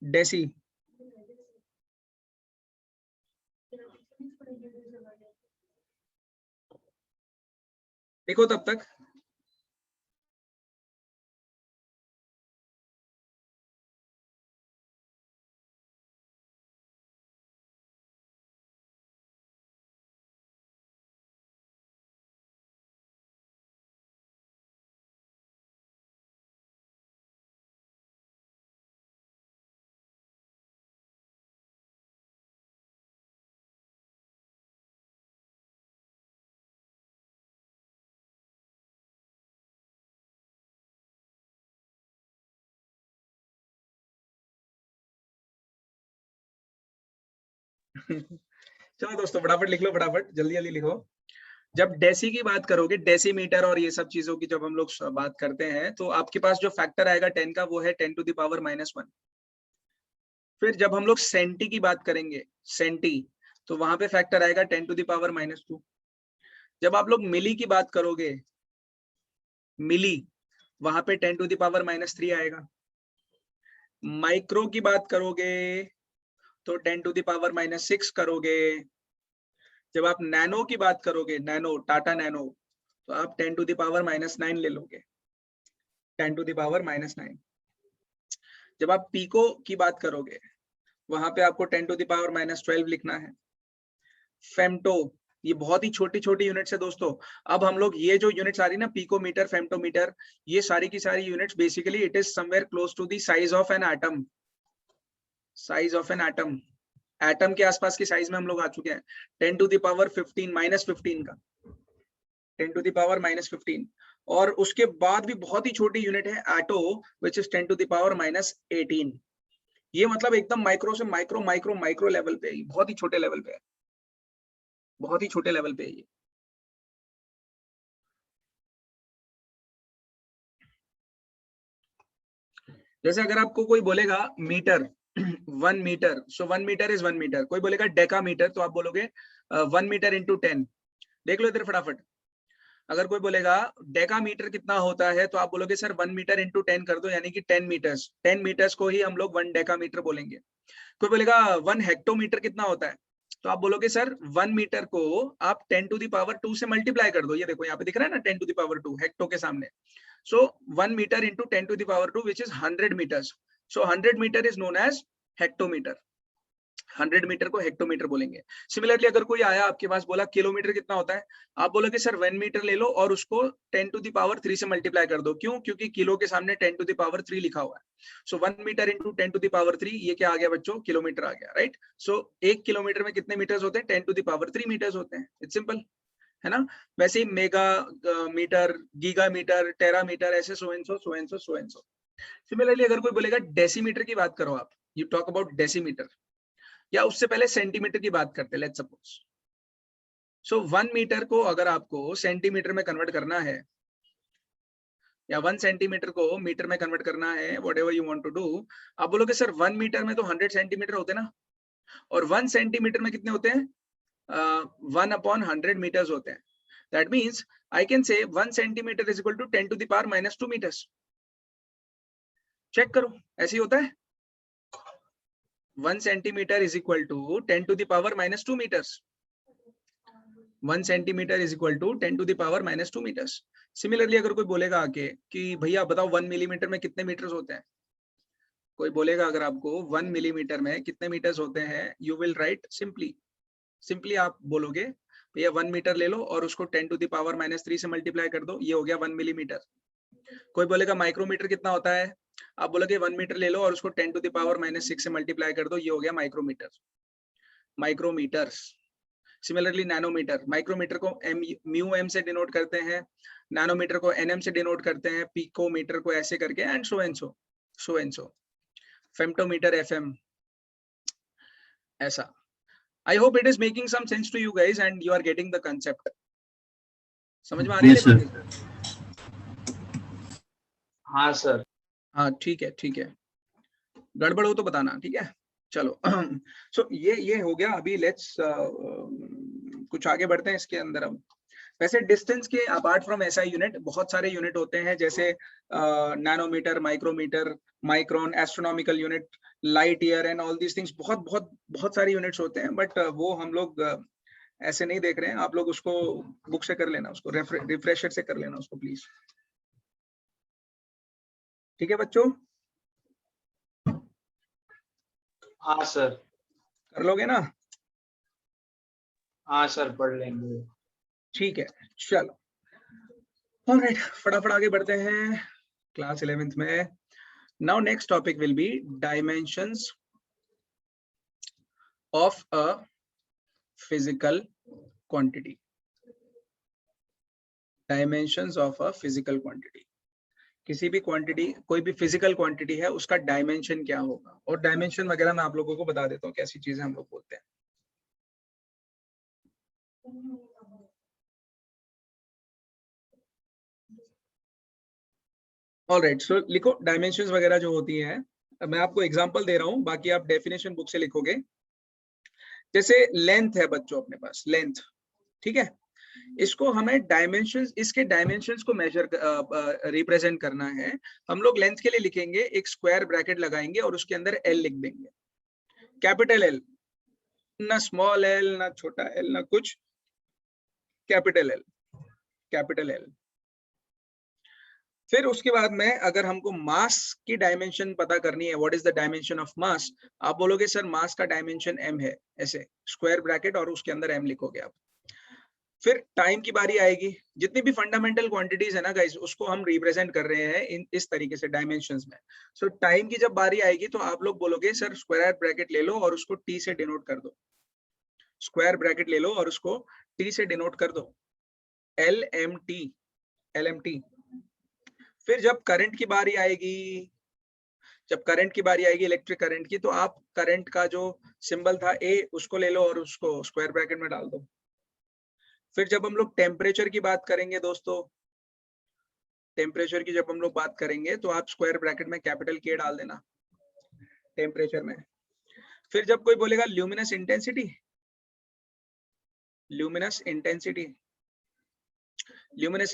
डेसी, देखो तब तक चलो दोस्तों फटाफट लिख लो, फटाफट जल्दी जल्दी लिखो. जब डेसी की बात करोगे, डेसीमीटर और ये सब चीजों की जब हम लोग बात करते हैं, तो आपके पास जो फैक्टर आएगा 10 का वो है 10 to the power -1. फिर जब हम लोग सेंटी की बात करेंगे, सेंटी, तो वहां पे फैक्टर आएगा 10 to the power -2. जब आप लोग मिली की बात करोगे, मिली, वहां पे 10 to the power -3 आएगा. माइक्रो की बात करोगे तो 10 to the power -6 करोगे. जब आप नैनो की बात करोगे, नैनो, टाटा नैनो, तो आप 10 to the power -9 ले लोगे, 10 to the power -9. जब आप पीको की बात करोगे, वहां पे आपको 10 to the power -12 लिखना है. फेम्टो, ये बहुत ही छोटी छोटी यूनिट्स है दोस्तों. अब हम लोग ये जो यूनिट्स आ रही ना, पिकोमीटर, फेम्टोमीटर, ये सारी की सारी units basically it is somewhere close to the size of an atom, size of an atom. Atom के आसपास की साइज में हम लोग आ चुके हैं. 10 to the power 15 -15 का, 10 to the power -15. और उसके बाद भी बहुत ही छोटी यूनिट है एटो, which is 10 to the power -18. ये मतलब एकदम माइक्रो से माइक्रो माइक्रो माइक्रो लेवल पे है, बहुत ही छोटे लेवल पे है, बहुत ही छोटे लेवल पे है ये. जैसे अगर आपको कोई बोलेगा metre, 1 metre, so 1 metre is 1 metre. कोई बोलेगा डेकामीटर, तो आप बोलोगे 1 मीटर इंटू 10. देख लो इधर फटाफट. अगर कोई बोलेगा डेकामीटर कितना होता है, तो आप बोलोगे सर 1 मीटर इंटू 10 कर दो, यानी कि 10 मीटर्स. 10 मीटर्स को ही हम लोग 1 डेकामीटर बोलेंगे. कोई बोलेगा 1 हेक्टोमीटर कितना होता है, तो आप बोलोगे सर 1 मीटर को आप 10 to the power 2 से मल्टीप्लाई कर दो. ये देखो यहाँ पे दिख रहा है ना, 10 to the power 2 हेक्टो के सामने. So 1 meter into 10 to the power 2, which is 100 meters. So 100 meter is known as hectometre. 100 metre को हेक्टोमीटर बोलेंगे. सिमिलरली अगर कोई आया आपके पास बोला किलोमीटर कितना होता है, आप बोलोगे सर 1 मीटर ले लो और उसको 10 to the power 3 से मल्टीप्लाई कर दो. क्यों? क्योंकि किलो के सामने 10 to the power 3 लिखा हुआ है. सो 1 metre into 10 to the power 3, ये क्या आ गया बच्चों? किलोमीटर आ गया, राइट? सो 1 किलोमीटर में कितने मीटर्स होते हैं? 10 to the power 3 मीटर्स होते हैं. इट्स सिंपल है ना. वैसे ही मेगा मीटर, गीगा मीटर, टेरा मीटर, ऐसे सो and so so and so so and so. Similarly अगर कोई बोलेगा डेसीमीटर की बात करो आप, यू टॉक अबाउट डेसीमीटर, या उससे पहले सेंटीमीटर की बात करते हैं, लेट्स सपोज. सो 1 मीटर को अगर आपको सेंटीमीटर में कन्वर्ट करना है, या 1 सेंटीमीटर को मीटर में कन्वर्ट करना है, whatever you want to do, आप बोलोगे सर 1 मीटर में तो 100 सेंटीमीटर होते हैं ना, और 1 सेंटीमीटर में कितने होते हैं? 1/100 meters होते हैं. That means I can say 1 centimeter is equal to 10 to the power -2 meters. Check करो, ऐसे ही होता है. 1 centimeter is equal to 10 to the power -2 meters. 1 centimeter is equal to 10 to the power -2 meters. Similarly अगर कोई बोलेगा आके कि भैया बताओ 1 मिलीमीटर में कितने मीटर्स होते हैं, कोई बोलेगा अगर आपको 1 मिलीमीटर में कितने मीटर्स होते हैं, you will write simply आप बोलोगे भैया 1 मीटर ले लो और उसको 10 टू द पावर -3 से मल्टीप्लाई कर दो, ये हो गया 1 मिलीमीटर। कोई बोलेगा माइक्रोमीटर कितना होता है, आप बोलोगे 1 मीटर ले लो और उसको 10 टू द पावर -6 से मल्टीप्लाई कर दो, ये हो गया micrometre. Micrometres. Similarly nanometre, micrometre को म्यू एम से डिनोट करते हैं, नैनोमीटर को एनएम से डिनोट करते हैं, पिकोमीटर को ऐसे करके, and so and so. Femtometre FM, ऐसा। I hope it is making some sense to you guys and you are getting the concept. समझ में आ रही है? Yes, sir. हाँ सर। हाँ ठीक है, गड़बड़ हो तो बताना, ठीक है? चलो सो ये हो गया। अभी लेट्स कुछ आगे बढ़ते हैं इसके अंदर। हम वैसे डिस्टेंस के अपार्ट फ्रॉम एसआई यूनिट बहुत सारे यूनिट होते हैं, जैसे nanometre, micrometre, micron, astronomical unit, light year and all these things. बहुत सारे यूनिट्स होते हैं, बट वो हम लोग ऐसे नहीं देख रहे हैं। आप लोग उसको बुक से कर लेना, उसको रिफ्रेशर से कर लेना उसको प्लीज। ठीक है बच्चों? हाँ सर। कर लोगे ना? हाँ सर, पढ़ लेंगे। ठीक है, चलो ऑलराइट, फटाफट आगे बढ़ते हैं क्लास 11th में। Now next topic will be dimensions of a physical quantity. Dimensions of a physical quantity. किसी भी क्वांटिटी, कोई भी फिजिकल क्वांटिटी है, उसका डायमेंशन क्या होगा, और डायमेंशन वगैरह मैं आप लोगों को बता देता हूँ कैसी चीजें हम लोग बोलते हैं। ऑलराइट, सो लिखो डायमेंशंस वगैरह जो होती हैं। मैं आपको एग्जांपल दे रहा हूँ, बाकी आप डेफिनेशन बुक से लिखोगे। जैसे लेंथ है बच्चों अपने पास, लेंथ, ठीक है? इसको हमें डायमेंशंस, इसके डायमेंशंस को मेजर रिप्रेजेंट करना है। हम लोग लेंथ के लिए लिखेंगे, एक स्क्वायर ब्रैकेट लगाएंगे और उसके अंदर एल लिख देंगे, कैपिटल एल, ना स्मॉल एल, ना छोटा एल, ना कुछ, कैपिटल एल, कैपिटल एल। फिर उसके बाद में अगर हमको मास की डायमेंशन पता करनी है, what is the dimension of mass, आप बोलोगे सर मास का डायमेंशन m है, ऐसे स्क्वायर ब्रैकेट और उसके अंदर m लिखोगे आप। फिर टाइम की बारी आएगी। जितनी भी फंडामेंटल क्वांटिटीज है ना गाइस, उसको हम रिप्रेजेंट कर रहे हैं इस तरीके से डायमेंशंस में। सो टाइम की जब बारी आएगी तो आप लोग बोलोगे सर स्क्वायर ब्रैकेट ले लो और उसको t से डिनोट कर दो, स्क्वायर ब्रैकेट ले लो और उसको t से डिनोट कर दो, LMT। फिर जब करंट की बारी आएगी, इलेक्ट्रिक करंट की, तो आप करंट का जो सिंबल था A, उसको ले लो और उसको स्क्वायर ब्रैकेट में डाल दो। फिर जब हम लोग टेम्परेचर की बात करेंगे दोस्तों, टेम्परेचर की जब हम लोग बात करेंगे तो आप स्क्वायर ब्रैकेट में कैपिटल K डाल देना टेम्परेचर में। फिर जब कोई बोलेगा ल्यूमिनस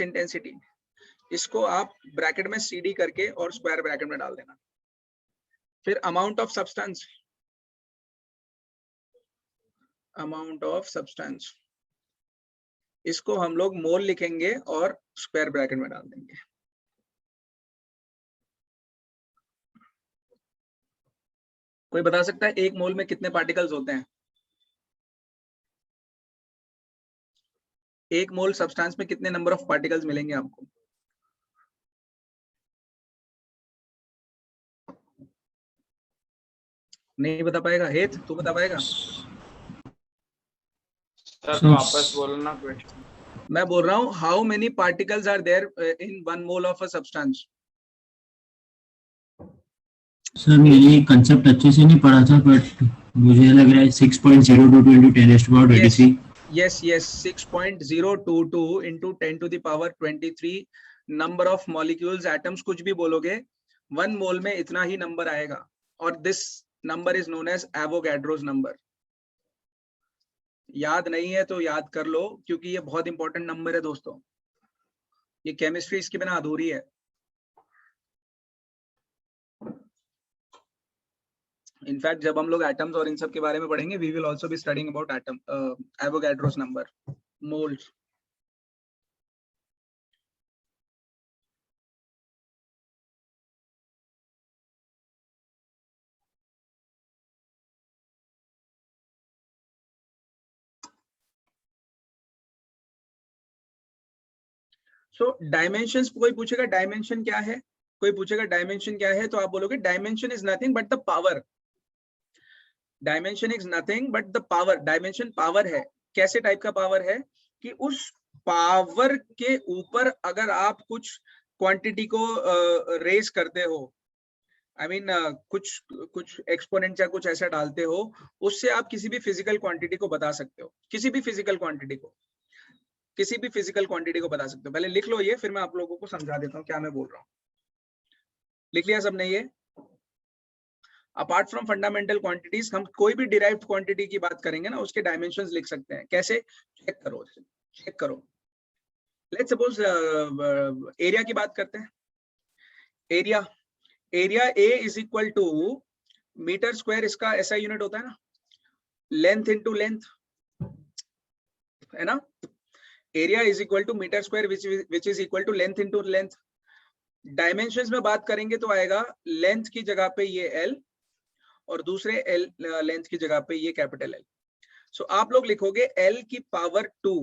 इंटेंसिटी, इसको आप ब्रैकेट में CD करके और स्क्वायर ब्रैकेट में डाल देना। फिर अमाउंट ऑफ सब्सटेंस, इसको हम लोग मोल लिखेंगे और स्क्वायर ब्रैकेट में डाल देंगे। कोई बता सकता है एक मोल में कितने पार्टिकल्स होते हैं? एक मोल सब्सटेंस में कितने नंबर ऑफ पार्टिकल्स मिलेंगे आपको? नहीं बता पाएगा? हेत तू बता पाएगा? सर वापस बोलो ना क्वेश्चन। मैं बोल रहा हूँ how many particles are there in 1 mole of a substance. Sir मैंने कंसेप्ट अच्छे से नहीं पढ़ा था, बट मुझे लग रहा है 6.022 into 10 raised to power 23। yes 6.022 into 10 to the power 23 number of molecules, atoms, कुछ भी बोलोगे, 1 मोल में इतना ही नंबर आएगा, और this number is known as Avogadro's number. याद नहीं है तो याद कर लो, क्योंकि ये बहुत इंपॉर्टेंट नंबर है दोस्तों। ये केमिस्ट्री इसके बिना अधूरी है। इनफैक्ट जब हम लोग एटम्स और इन सब के बारे में पढ़ेंगे, we will also be studying about atom, Avogadro's number, moles. So dimensions, कोई पूछेगा डायमेंशन क्या है, कोई पूछेगा डायमेंशन क्या है, तो आप बोलोगे dimension is nothing but the power. Dimension is nothing but the power. Dimension power है। कैसे टाइप का पावर है कि उस पावर के ऊपर अगर आप कुछ क्वांटिटी को रेज करते हो, आई मीन कुछ एक्सपोनेंट या कुछ ऐसा डालते हो, उससे आप किसी भी फिजिकल क्वांटिटी को बता सकते हो, किसी भी फिजिकल क्वांटिटी को, किसी भी फिजिकल क्वांटिटी को बता सकते हो। पहले लिख लो ये, फिर मैं आप लोगों को समझा देता हूँ क्या मैं बोल रहा हूँ। लिख लिया सबने ये? अपार्ट फ्रॉम फंडामेंटल क्वांटिटीज, हम कोई भी डिराइव्ड क्वांटिटी की बात करेंगे ना, उसके डायमेंशंस लिख सकते हैं। कैसे? चेक करो, चेक करो। लेट्स सपोज एरिया की बात करते हैं। Area, area A is equal to metre square, इसका ऐसा यूनिट होता है ना, लेंथ इनटू लेंथ, है ना। Area is equal to metre square which is equal to length into length. Dimensions में बात करेंगे तो आएगा लेंथ की जगह पे ये एल और दूसरे एल लेंथ की जगह पे ये कैपिटल एल। सो आप लोग लिखोगे एल की power 2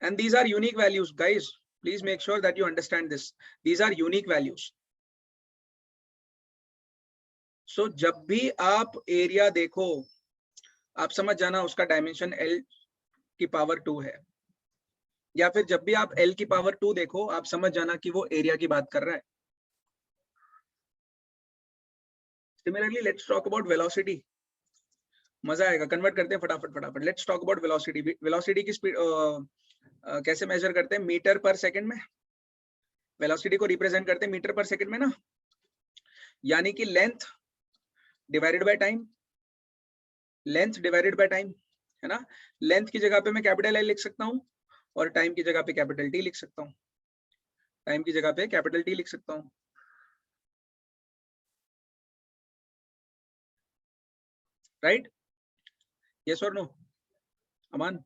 and these are unique values, guys. Please make sure that you understand this. These are unique values. So जब भी आप एरिया देखो, आप समझ जाना उसका डायमेंशन L की पावर 2 है, या फिर जब भी आप L की पावर 2 देखो, आप समझ जाना कि वो एरिया की बात कर रहा है। Similarly, let's talk about velocity. मजा आएगा, कन्वर्ट करते हैं फटाफट फटाफट। Let's talk about velocity. Velocity की स्पीड कैसे मेजर करते हैं? मीटर पर सेकंड में। वेलोसिटी को रिप्रेजेंट करते हैं मीटर पर सेकंड में ना, यानी कि length divided by time, length divided by time, है ना। लेंथ की जगह पे मैं कैपिटल एल लिख सकता हूँ और टाइम की जगह पे कैपिटल टी लिख सकता हूँ, टाइम की जगह पे कैपिटल टी लिख सकता हूँ। राइट? यस और नो? अमान,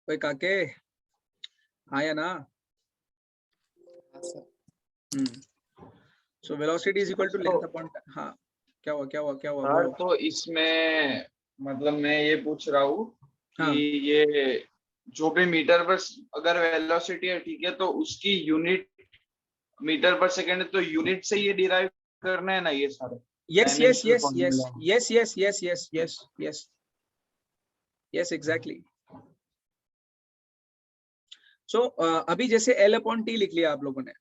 कोई काके, हाँ या ना? हाँ sir. So velocity is equal to length upon, हाँ क्या हुआ क्या हुआ क्या हुआ? सर तो इसमें मतलब मैं ये पूछ रहा हूँ कि ये जो भी मीटर पर अगर वेलोसिटी है, ठीक है, तो उसकी यूनिट मीटर पर सेकंड है, तो यूनिट से ये डिराइव करना है ना ये सारे? yes yes yes yes yes yes yes yes yes yes yes exactly. So अभी जैसे L अपॉन टी लिख लिया आप लोगों ने,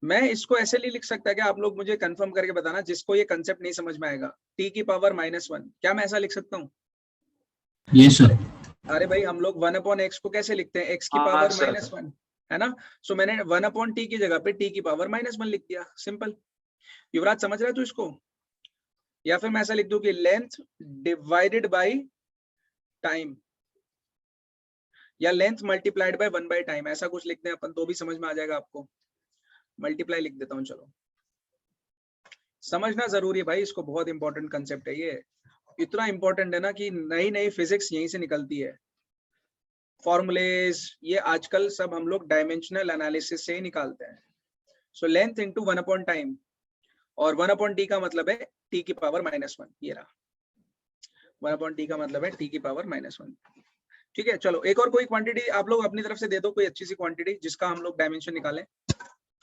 मैं इसको ऐसे नहीं लिख सकता क्या? आप लोग मुझे कंफर्म करके बताना जिसको ये कंसेप्ट नहीं समझ में आएगा। t की पावर -1, क्या मैं ऐसा लिख सकता हूँ? Yes sir. अरे भाई हम लोग 1 अपॉन x को कैसे लिखते हैं? x की हाँ, पावर सर। -1, है ना। सो मैंने 1 अपॉन टी की जगह पे t की पावर -1 लिख दिया, सिंपल। युवराज समझ रहा है तू इसको? या फिर मैं ऐसा लिख दूं कि लेंथ डिवाइडेड बाय टाइम, या length multiplied by 1 by time, ऐसा कुछ लिखते हैं अपन तो भी समझ में आ जाएगा आपको। मल्टीप्लाई लिख देता हूँ, चलो। समझना जरूरी है भाई इसको, बहुत इंपॉर्टेंट कंसेप्ट है ये। इतना इंपॉर्टेंट है ना कि नई नई फिजिक्स यहीं से निकलती है। फॉर्मूलेज ये आजकल सब हम लोग डायमेंशनल एनालिसिस से ही निकालते हैं। So length into 1 upon time, और 1 अपॉन टी का मतलब है t की पावर -1, ये रहा। 1 अपॉन टी का मतलब है t की पावर -1। ठीक है, चलो एक और कोई क्वांटिटी आप लोग अपनी तरफ से दे दो, कोई अच्छी सी क्वांटिटी जिसका हम लोग डायमेंशन निकालें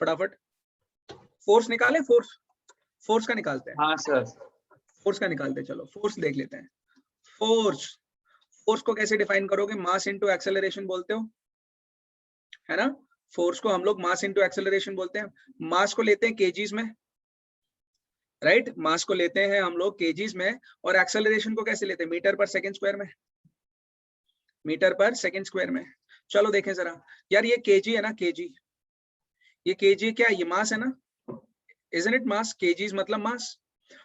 फटाफट। फोर्स निकालें, फोर्स का निकालते हैं। हाँ सर। फोर्स का निकालते हैं, चलो फोर्स देख लेते हैं। फोर्स को कैसे डिफाइन करोगे? मास इनटू एक्सेलरेशन बोलते हो, है ना। फोर्स को हम लोग मास इनटू एक्सेलरेशन बोलते हैं। मास को लेते हैं केजीज में, राइट। मास को लेते हैं हम लोग केजीज में, और एक्सेलरेशन को कैसे लेते हैं? मीटर पर सेकंड स्क्वायर में, मीटर पर सेकंड स्क्वायर में। चलो देखें जरा यार, ये केजी है ना, केजी, ये केजी क्या है? ये मास है ना, इजंट इट मास? केजीज मतलब मास।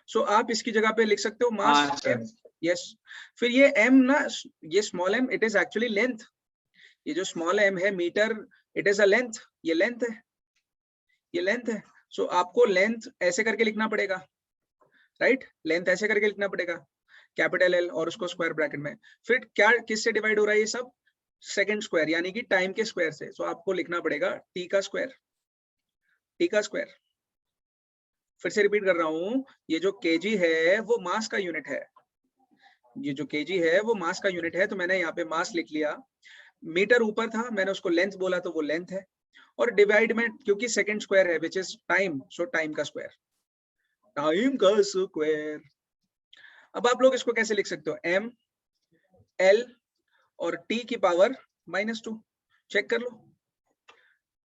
सो आप इसकी जगह पे लिख सकते हो मास m, यस। फिर ये m ना, ये small m, it is actually length. ये जो स्मॉल m है metre, it is a length, ये लेंथ है, ये लेंथ है। सो आपको लेंथ ऐसे करके लिखना पड़ेगा, राइट। लेंथ ऐसे करके लिखना पड़ेगा, कैपिटल L और उसको स्क्वायर ब्रैकेट में। फिर क्या किससे डिवाइड हो रहा है ये सब? सेकंड स्क्वायर, यानी कि टाइम के स्क्वायर से। सो आपको लिखना पड़ेगा t का स्क्वायर, t का स्क्वायर। फिर से रिपीट कर रहा हूं, ये जो केजी है वो मास का यूनिट है, ये जो केजी है वो मास का यूनिट है, तो मैंने यहाँ पे मास लिख लिया। मीटर ऊपर था, मैंने उसको लेंथ बोला तो वो लेंथ है, और डिवाइड में क्योंकि सेकंड स्क्वायर है which is time, so time का स्क्वायर, टाइम का स्क्वायर। अब आप लोग इसको कैसे लिख सकते हो, m l और t की पावर -2। चेक कर लो,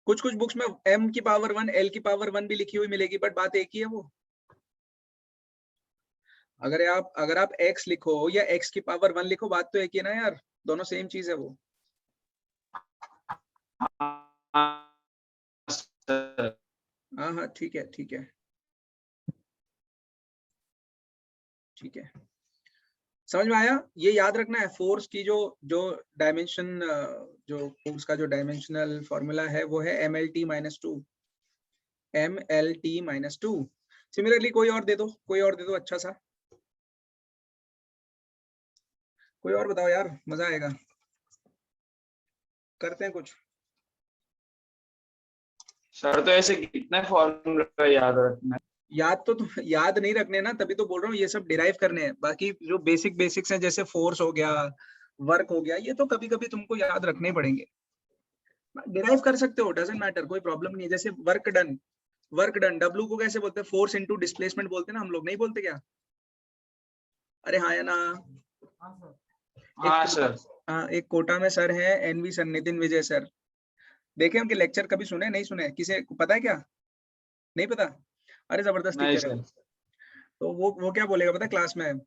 कुछ कुछ बुक्स में m की पावर 1 l की पावर 1 भी लिखी हुई मिलेगी, बट बात एक ही है वो। अगर आप x लिखो या x की पावर 1 लिखो, बात तो एक ही है ना यार, दोनों सेम चीज है वो। हाँ हाँ ठीक है ठीक है ठीक है, समझ में आया। ये याद रखना है, फोर्स की जो डायमेंशन, जो फोर्स का जो डायमेंशनल फॉर्मूला है वो है MLT -2, MLT -2। सिमिलरली कोई और दे दो, कोई और दे दो अच्छा सा, कोई और बताओ यार, मजा आएगा, करते हैं कुछ। सर तो ऐसे कितने फॉर्मूला याद रखना है? याद नहीं रखने ना, तभी तो बोल रहा हूँ ये सब डिराइव करने हैं। बाकी जो बेसिक्स हैं जैसे फोर्स हो गया, वर्क हो गया, ये तो कभी कभी तुमको याद रखने ही पड़ेंगे, डिराइव कर सकते हो, डजंट मैटर, कोई प्रॉब्लम नहीं है। जैसे वर्क डन W को कैसे बोलते हैं, फोर्स इनटू डिस्प्लेसमेंट बोलते हैं ना हम लोग, नहीं बोलते क्या? अरे हाँ या ना? हाँ सर। हाँ, एक कोटा में सर है NV सर, नितिन विजय सर, देखे उनके लेक्चर कभी सुने नहीं सुने, किसे पता है क्या? नहीं पता? अरे जबरदस्त नहीं टीचर है। सर। तो वो क्या बोलेगा पता है क्लास में,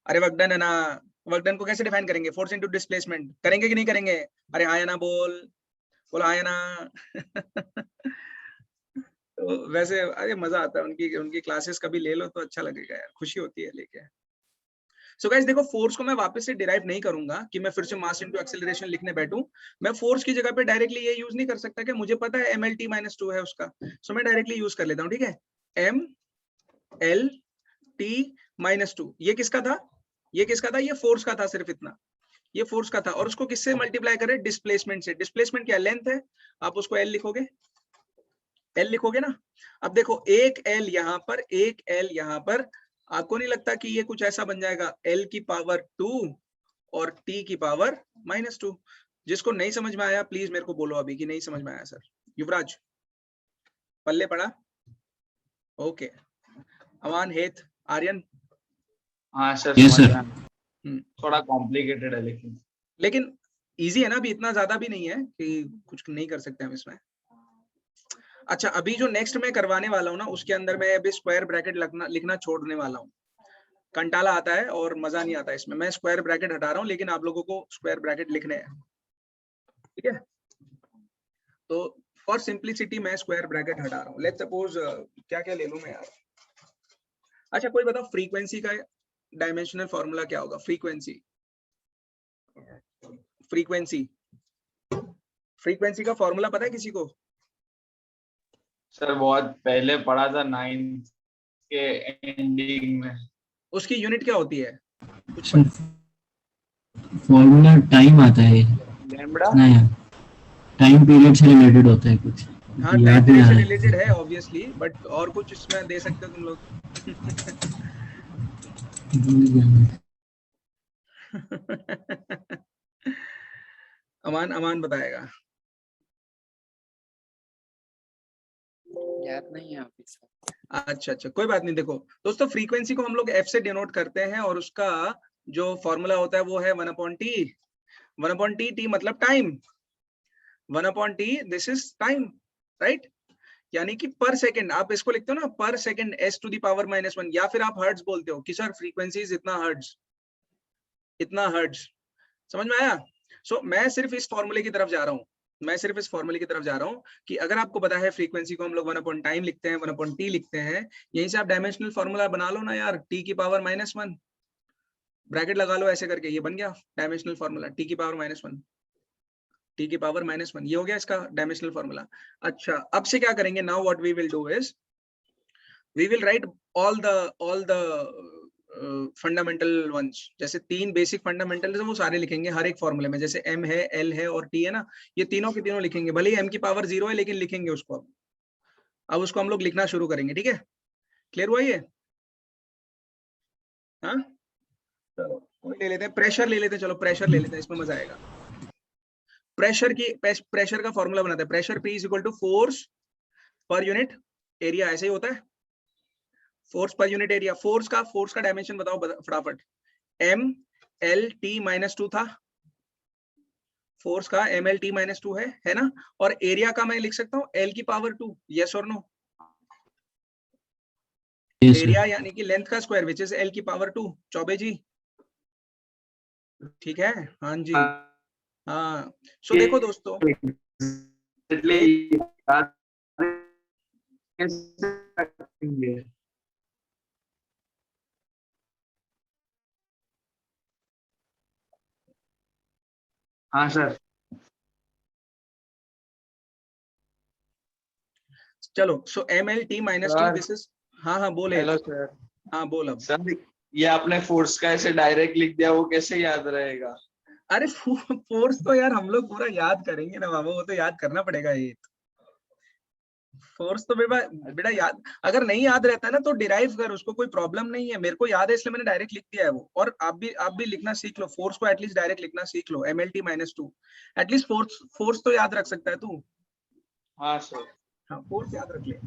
अरे वर्कडन है ना, वर्कडन को कैसे डिफाइन करेंगे, फोर्स इनटू डिस्प्लेसमेंट, करेंगे कि नहीं करेंगे? अरे हाँ या ना बोल हाँ या ना। तो वैसे अरे मजा आता है, उनकी क्लासेस कभी ले लो तो अच्छा लगेगा यार, खुशी होती है लेके। सो गाइस देखो, फोर्स को मैं वापस से डिराइव नहीं करूंगा कि मैं फिर से मास इनटू एक्सेलरेशन लिखने बैठूं। मैं फोर्स की जगह पे डायरेक्टली ये यूज नहीं कर सकता कि मुझे पता है MLT -2 है उसका, सो मैं डायरेक्टली यूज कर लेता हूँ, ठीक है। MLT -2 ये किसका था, ये किसका था, ये फोर्स का था, सिर्फ इतना, ये फोर्स का था, और उसको किससे मल्टीप्लाई करें, डिस्प्लेसमेंट से। डिस्प्लेसमेंट क्या, लेंथ है, आप उसको L लिखोगे, L लिखोगे ना। अब देखो एक L यहाँ पर, एक L यहाँ पर, आपको नहीं लगता कि ये कुछ ऐसा बन जाएगा L की पावर 2 और T की पावर -2? जिसको नहीं समझ में आया प्लीज मेरे को बोलो अभी कि नहीं समझ में आया सर। युवराज पल्ले पड़ा? ओके, अमान, हेत, आर्यन? हाँ सर Yes, समझ sir. में। थोड़ा कॉम्प्लिकेटेड है लेकिन इजी है ना, अभी इतना ज्यादा भी नहीं है कि कुछ नहीं कर सकते हम इसमें। अच्छा, अभी जो नेक्स्ट मैं करवाने वाला हूँ ना, उसके अंदर मैं अभी स्क्वायर ब्रैकेट लिखना छोड़ने वाला हूँ। कंटाला आता है और मजा नहीं आता इसमें, मैं स्क्वायर ब्रैकेट हटा रहा हूँ, लेकिन आप लोगों को स्क्वायर ब्रैकेट लिखने हैं, ठीक है। तो फॉर सिंप्लिसिटी मैं स्क्वायर ब्रैकेट हटा रहा हूँ। लेट्स सपोज क्या क्या ले लूं मैं यार। अच्छा कोई बताओ, फ्रीक्वेंसी का डायमेंशनल फॉर्मूला क्या होगा? फ्रीक्वेंसी फ्रीक्वेंसी का फॉर्मूला पता है किसी को? सर बहुत पहले पढ़ा था 9th के एंडिंग में। उसकी यूनिट क्या होती है? कुछ फॉर्मूला टाइम आता है लैम्बडा। ना यार, टाइम पीरियड से रिलेटेड होता है कुछ, हाँ, याद टाइम नहीं पीरियड आ से रहा रिलेटेड है ऑब्वियसली, बट और कुछ इसमें दे सकते हो तुम लोग। अमान बताएगा। याद नहीं है अभी सर। अच्छा, कोई बात नहीं। देखो दोस्तों, फ्रीक्वेंसी को हम लोग F से डिनोट करते हैं, और उसका जो फॉर्मूला होता है वो है 1/T। 1/T, T मतलब time, 1/T this is time, right. यानी कि पर सेकंड, आप इसको लिखते हो ना पर सेकंड S⁻⁻1, या फिर आप हर्ट्ज बोलते हो कि सर फ्रीक्वेंसी इतना हर्ट्ज, समझ में आया? सो मैं सिर्फ इस फॉर्मूले की तरफ जा रहा हूँ, कि अगर आपको पता है फ्रीक्वेंसी को हम लोग 1/टाइम लिखते हैं, 1/T लिखते हैं, यहीं से आप डायमेंशनल फॉर्मूला बना लो ना यार, T की पावर -1, ब्रैकेट लगा लो ऐसे करके, ये बन गया डायमेंशनल फॉर्मूला, T की पावर -1, T की पावर -1, ये हो गया इसका डायमेंशनल फॉर्मूला। अच्छा, अब से क्या करेंगे, now what we will do is we will write all the fundamental ones. जैसे 3 बेसिक फंडामेंटल है वो सारे लिखेंगे हर एक फॉर्मूले में, जैसे M है, L है और T है ना, ये तीनों के तीनों लिखेंगे, भले ही M की पावर 0 है लेकिन लिखेंगे उसको। अब उसको हम लोग लिखना शुरू करेंगे, ठीक है। क्लियर हुआ ये? हाँ चलो कोई ले लेते हैं, प्रेशर ले लेते हैं, चलो प्रेशर ले लेते हैं, इसमें मजा आएगा। प्रेशर का फॉर्मूला बनाते हैं, pressure P is equal to force per unit area, ऐसे ही होता है, force per unit area. Force का डायमेंशन बताओ फटाफट। MLT-2 था, फोर्स का MLT-2 है ना, और एरिया का मैं लिख सकता हूँ L की पावर 2, यस और नो? yes, area sir. यानी कि लेंथ का स्क्वायर विच इज L की पावर 2। चौबे जी ठीक है? हाँ जी, हाँ। सो देखो दोस्तों, हाँ सर। चलो सो MLT-2 दिस इज, हाँ हाँ बोले, हेलो सर। हाँ बोल अब। सर ये आपने फोर्स का ऐसे डायरेक्ट लिख दिया, वो कैसे याद रहेगा? अरे फोर्स तो यार हम लोग पूरा याद करेंगे ना बाबा, वो तो याद करना पड़ेगा। ये फोर्स तो बेटा याद, अगर नहीं याद रहता है ना तो डिराइव कर, उसको कोई प्रॉब्लम नहीं है। मेरे को याद है इसलिए मैंने डायरेक्ट लिख दिया है वो। और आप भी लिखना सीख लो, फोर्स को एटलीस्ट डायरेक्ट लिखना सीख लो, MLT-2। एटलीस्ट फोर्स तो याद रख सकता है तू। हाँ सर। हाँ फोर्स याद रख ले,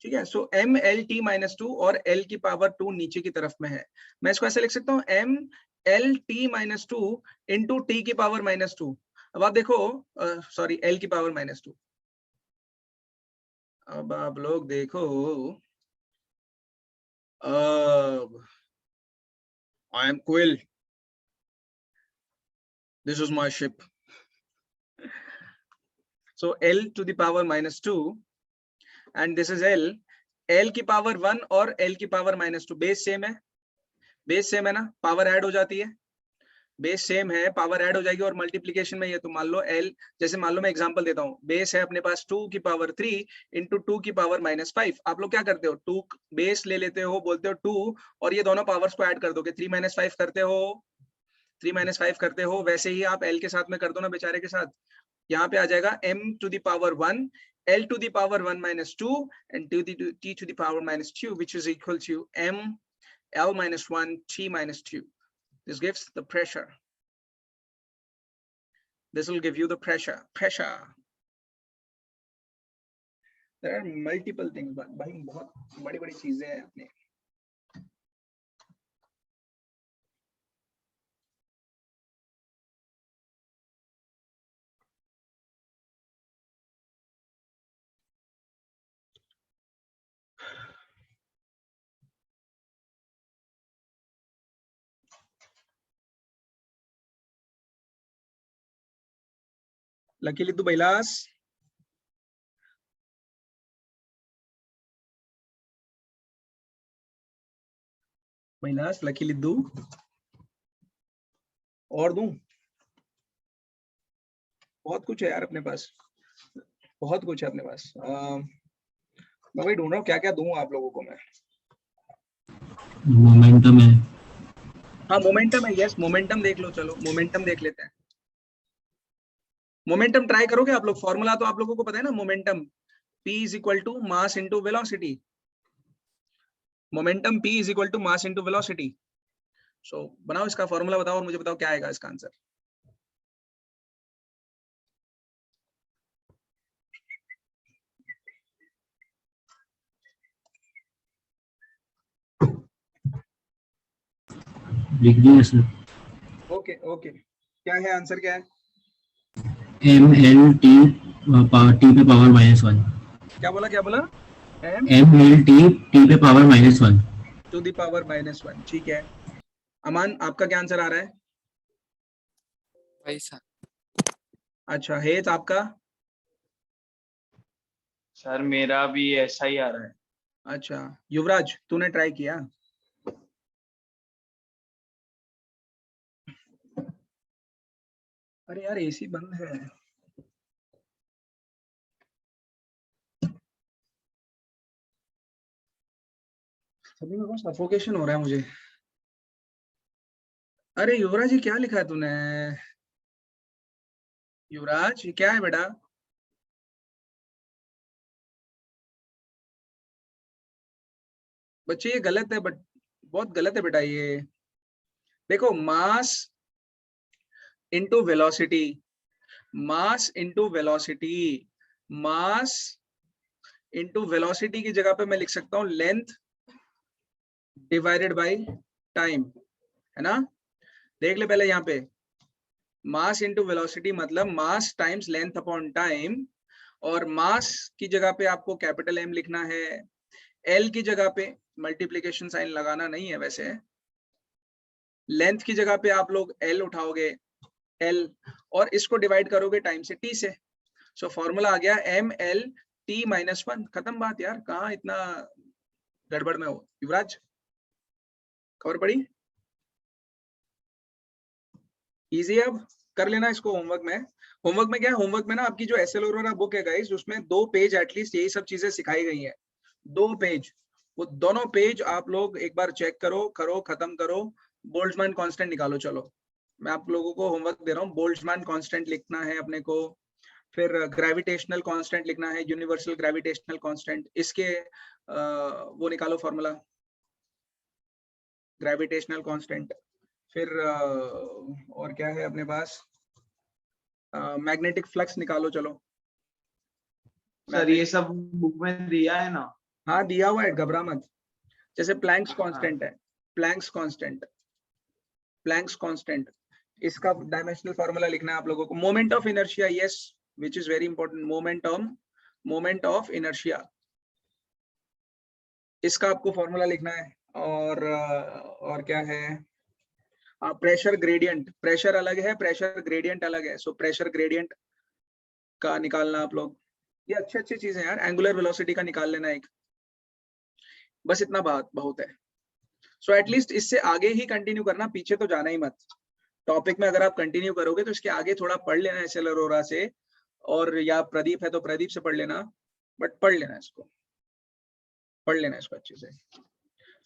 ठीक है। सो MLT-2 और L की पावर 2 नीचे की तरफ में है, मैं इसको ऐसे लिख सकता हूँ MLT-2 इंटू T की पावर -2। अब आप देखो, सॉरी L की पावर -2। अब आप लोग देखो, I am Quill, this is my ship. So L to the power -2 and this is L की पावर 1 और L की पावर -2 बेस सेम है, बेस सेम है ना, पावर ऐड हो जाती है, बेस सेम है, पावर ऐड हो जाएगी और मल्टीप्लीकेशन में ये तो मान लो L, जैसे मान लो मैं एग्जांपल देता हूँ, बेस है अपने पास 2 की पावर 3 इंटू 2 की पावर -5। आप लोग क्या करते हो, 2 बेस ले लेते हो, बोलते हो 2 और ये दोनों पावर्स को ऐड कर दोगे, 3 - 5 करते हो, 3 - 5 करते हो। वैसे ही आप L के साथ में कर दो ना बेचारे के साथ, यहाँ पे आ जाएगा M to the power 1 L to the power 1 - 2 and T to the power -2 which is equal to M L - 1 T - 2. This gives the pressure. This will give you the pressure. There are multiple things, but भाई बहुत बड़ी-बड़ी चीजें हैं अपने। Lucky लिद्दू बैलास, lucky लिद्दू और दूं? बहुत कुछ है यार अपने पास, बहुत कुछ है अपने पास। मैं वही ढूंढ रहा हूँ क्या क्या दूं आप लोगों को मैं। मोमेंटम है। हाँ मोमेंटम है, यस मोमेंटम देख लो, चलो मोमेंटम देख लेते हैं। मोमेंटम ट्राई करोगे आप लोग? फॉर्मूला तो आप लोगों को पता है ना, momentum P is equal to mass into velocity. Momentum P is equal to mass into velocity. So बनाओ इसका फॉर्मूला, बताओ और मुझे बताओ क्या आएगा इसका आंसर। लिख दिया सर। ओके ओके, क्या है आंसर, क्या है? MLT T पे पावर -1। क्या बोला, क्या बोला? M MLT T पे पावर -1। टू द पावर -1, ठीक है। अमान आपका क्या आंसर आ रहा है? वही सर। अच्छा हेत आपका? सर मेरा भी ऐसा ही आ रहा है। अच्छा युवराज तूने ट्राई किया? अरे यार एसी बंद है। सभी में सफोकेशन हो रहा है मुझे। अरे युवराज ये क्या लिखा है तूने? युवराज ये क्या है बेटा? बच्चे ये गलत है, बट बहुत गलत है बेटा ये। देखो मास इंटू वेलोसिटी, मास इंटू वेलोसिटी, मास इंटू वेलोसिटी की जगह पे मैं लिख सकता हूं लेंथ डिवाइडेड बाय टाइम, है ना। देख ले पहले यहाँ पे मास इंटू वेलोसिटी मतलब मास टाइम्स लेंथ अपॉन टाइम, और मास की जगह पे आपको कैपिटल एम लिखना है, एल की जगह पे मल्टीप्लिकेशन साइन लगाना नहीं है वैसे, लेंथ की जगह पे आप लोग एल उठाओगे, एल, और इसको डिवाइड करोगे टाइम से, टी से। सो फॉर्मूला आ गया एम एल टी माइनस 1, खत्म बात यार, कहाँ इतना गड़बड़ में हो युवराज, खबर पड़ी, इजी है। अब कर लेना इसको होमवर्क में। होमवर्क में क्या है, होमवर्क में ना आपकी जो एस एल ओरोरा बुक है गाइस, उसमें 2 पेज एटलीस्ट यही सब चीजें सिखाई गई हैं, 2 पेज, वो दोनों पेज आप लोग एक बार चेक करो खत्म करो, बोल्ट्जमान कांस्टेंट निकालो। चलो मैं आप लोगों को होमवर्क दे रहा हूँ, बोल्ट्जमान कांस्टेंट लिखना है अपने को, फिर ग्रेविटेशनल कांस्टेंट लिखना है, यूनिवर्सल ग्रेविटेशनल कांस्टेंट, इसके वो निकालो फॉर्मूला, ग्रेविटेशनल कांस्टेंट। फिर और क्या है अपने पास, मैग्नेटिक फ्लक्स निकालो। चलो सर ये सब बुक में दिया है ना? हाँ दिया हुआ है, घबरा मत। जैसे प्लैंक्स हाँ। कांस्टेंट है, प्लैंक्स कांस्टेंट, प्लैंक्स कांस्टेंट, इसका डायमेंशनल फार्मूला लिखना है आप लोगों को। Moment of inertia, yes which is very important, moment of inertia, इसका आपको फॉर्मूला लिखना है। और क्या है, प्रेशर ग्रेडियंट, प्रेशर अलग है, प्रेशर ग्रेडियंट अलग है, सो प्रेशर ग्रेडियंट का निकालना आप लोग। ये अच्छी चीजें यार, एंगुलर वेलोसिटी का निकाल लेना एक, बस इतना बात बहुत है। सो एटलीस्ट इससे आगे ही कंटिन्यू करना, पीछे तो जाना ही मत। टॉपिक में अगर आप कंटिन्यू करोगे तो इसके आगे थोड़ा पढ़ लेना एस एल अरोरा से, और या प्रदीप है तो प्रदीप से पढ़ लेना, बट पढ़ लेना इसको, पढ़ लेना इसको अच्छे से।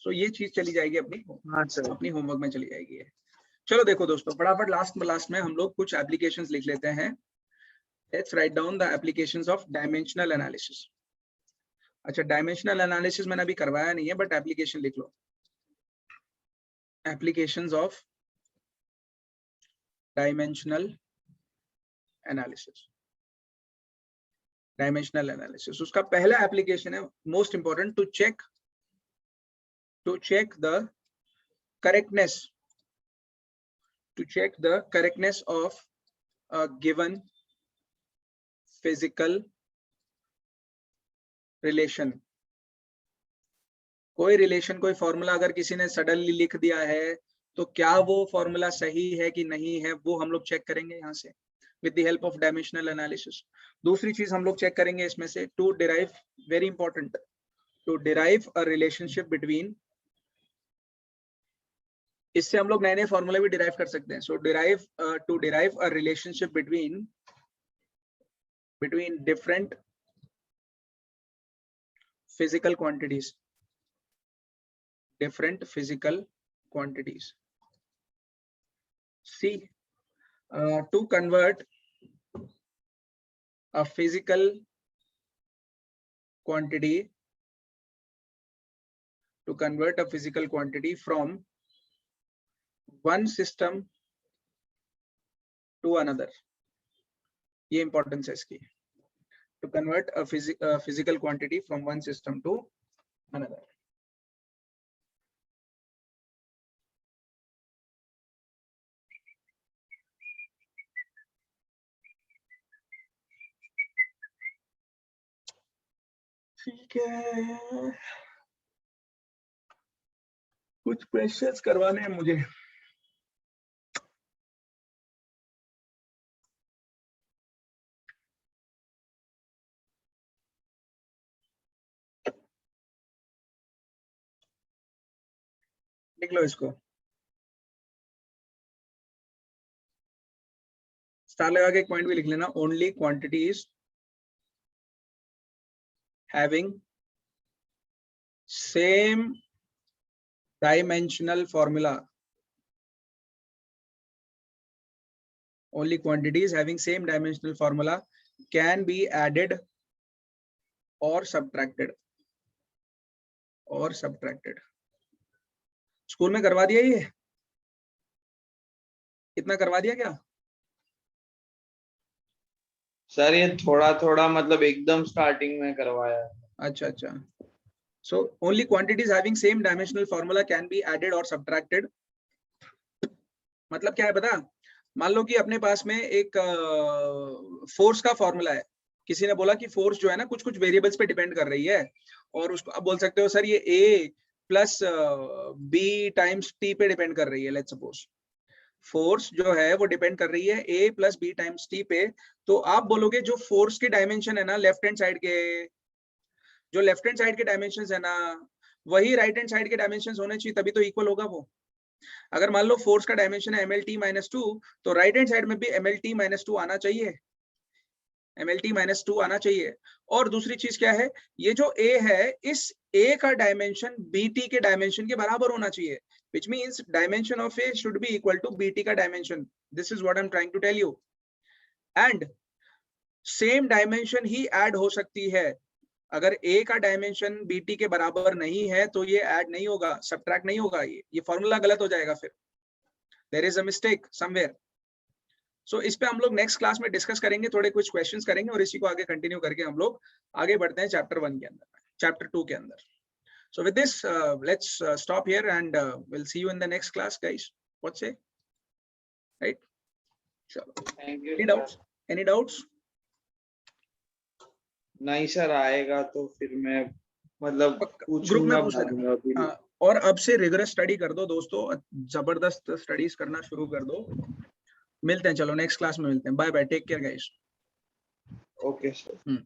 सो ये चीज चली जाएगी अपनी, हाँ सर। अपनी होमवर्क में चली जाएगी ये। चलो देखो दोस्तों, फटाफट लास्ट में हम लोग कुछ एप्लीकेशंस लिख लेते हैं। Let's write down the applications of dimensional analysis. अच्छा डायमेंशनल एनालिसिस मैंने अभी करवाया नहीं है, बट एप्लीकेशन लिख लो, applications of dimensional analysis. Dimensional analysis, उसका पहला एप्लीकेशन है most important, to check the correctness of a given physical relation। कोई रिलेशन, कोई फॉर्मूला अगर किसी ने सडनली लिख दिया है तो क्या वो फॉर्मूला सही है कि नहीं है, वो हम लोग चेक करेंगे यहाँ से with the help of dimensional analysis. दूसरी चीज हम लोग चेक करेंगे इसमें से, to derive, very important, to derive a relationship between, इससे हम लोग नए नए फॉर्मूले भी डिराइव कर सकते हैं। So to derive a relationship between different physical quantities, See, to convert a physical quantity from one system to another, ये इंपॉर्टेंस है इसकी, to convert a physical quantity from one system to another। ठीक है, कुछ questions करवाने हैं मुझे। लिख लो इसको, स्टार लगा के एक पॉइंट भी लिख लेना, only quantities having same dimensional formula, only quantities having same dimensional formula can be added or subtracted, school में करवा दिया ये, इतना करवा दिया क्या? सर ये थोड़ा थोड़ा मतलब एकदम स्टार्टिंग में करवाया। अच्छा अच्छा। So only quantities having same dimensional formula can be added or subtracted. मतलब क्या है पता? मान लो कि अपने पास में एक फोर्स का फॉर्मूला है, किसी ने बोला कि फोर्स जो है ना कुछ कुछ वेरिएबल्स पे डिपेंड कर रही है, और उसको आप बोल सकते हो सर ये A plus B times T पे डिपेंड कर रही है। लेट्स सपोज फोर्स जो है वो डिपेंड कर रही है A plus B times T पे, तो आप बोलोगे जो फोर्स की डायमेंशन है ना लेफ्ट हैंड साइड के, जो लेफ्ट हैंड साइड के डायमेंशंस है ना वही राइट हैंड साइड के डायमेंशंस होने चाहिए, तभी तो इक्वल होगा वो। अगर मान लो फोर्स का डायमेंशन है MLT-2, तो राइट हैंड साइड में भी MLT-2 आना चाहिए, MLT-2 आना चाहिए। और दूसरी चीज क्या है, ये जो A है इस A का डायमेंशन BT के डायमेंशन के बराबर होना चाहिए, which means dimension of A should be equal to BT का dimension. This is what I'm trying to tell you। And same dimension he add हो सकती है, अगर A का डायमेंशन BT के बराबर नहीं है तो ये ऐड नहीं होगा, सब्ट्रैक्ट नहीं होगा, ये फॉर्मूला गलत हो जाएगा, फिर there is a mistake somewhere. So इस पे हम लोग नेक्स्ट क्लास में डिस्कस करेंगे, थोड़े कुछ क्वेश्चंस करेंगे और इसी को आगे कंटिन्यू करके हम लोग आगे बढ़ते हैं चैप्टर 1 के अंदर, चैप्टर 2 के अंदर। So with this let's stop here and will see you in the next class guys. What से, राइट? चलो, थैंक यू। Any doubts? नहीं सर, आएगा तो फिर मैं मतलब ग्रुप में पूछ पूछूंगा अभी। लेना। और अब से रिगरस स्टडी कर दो दोस्तों, जबरदस्त स्टडीज करना शुरू कर दो। मिलते हैं, चलो नेक्स्ट क्लास में मिलते हैं। Bye bye, take care guys. Okay sir.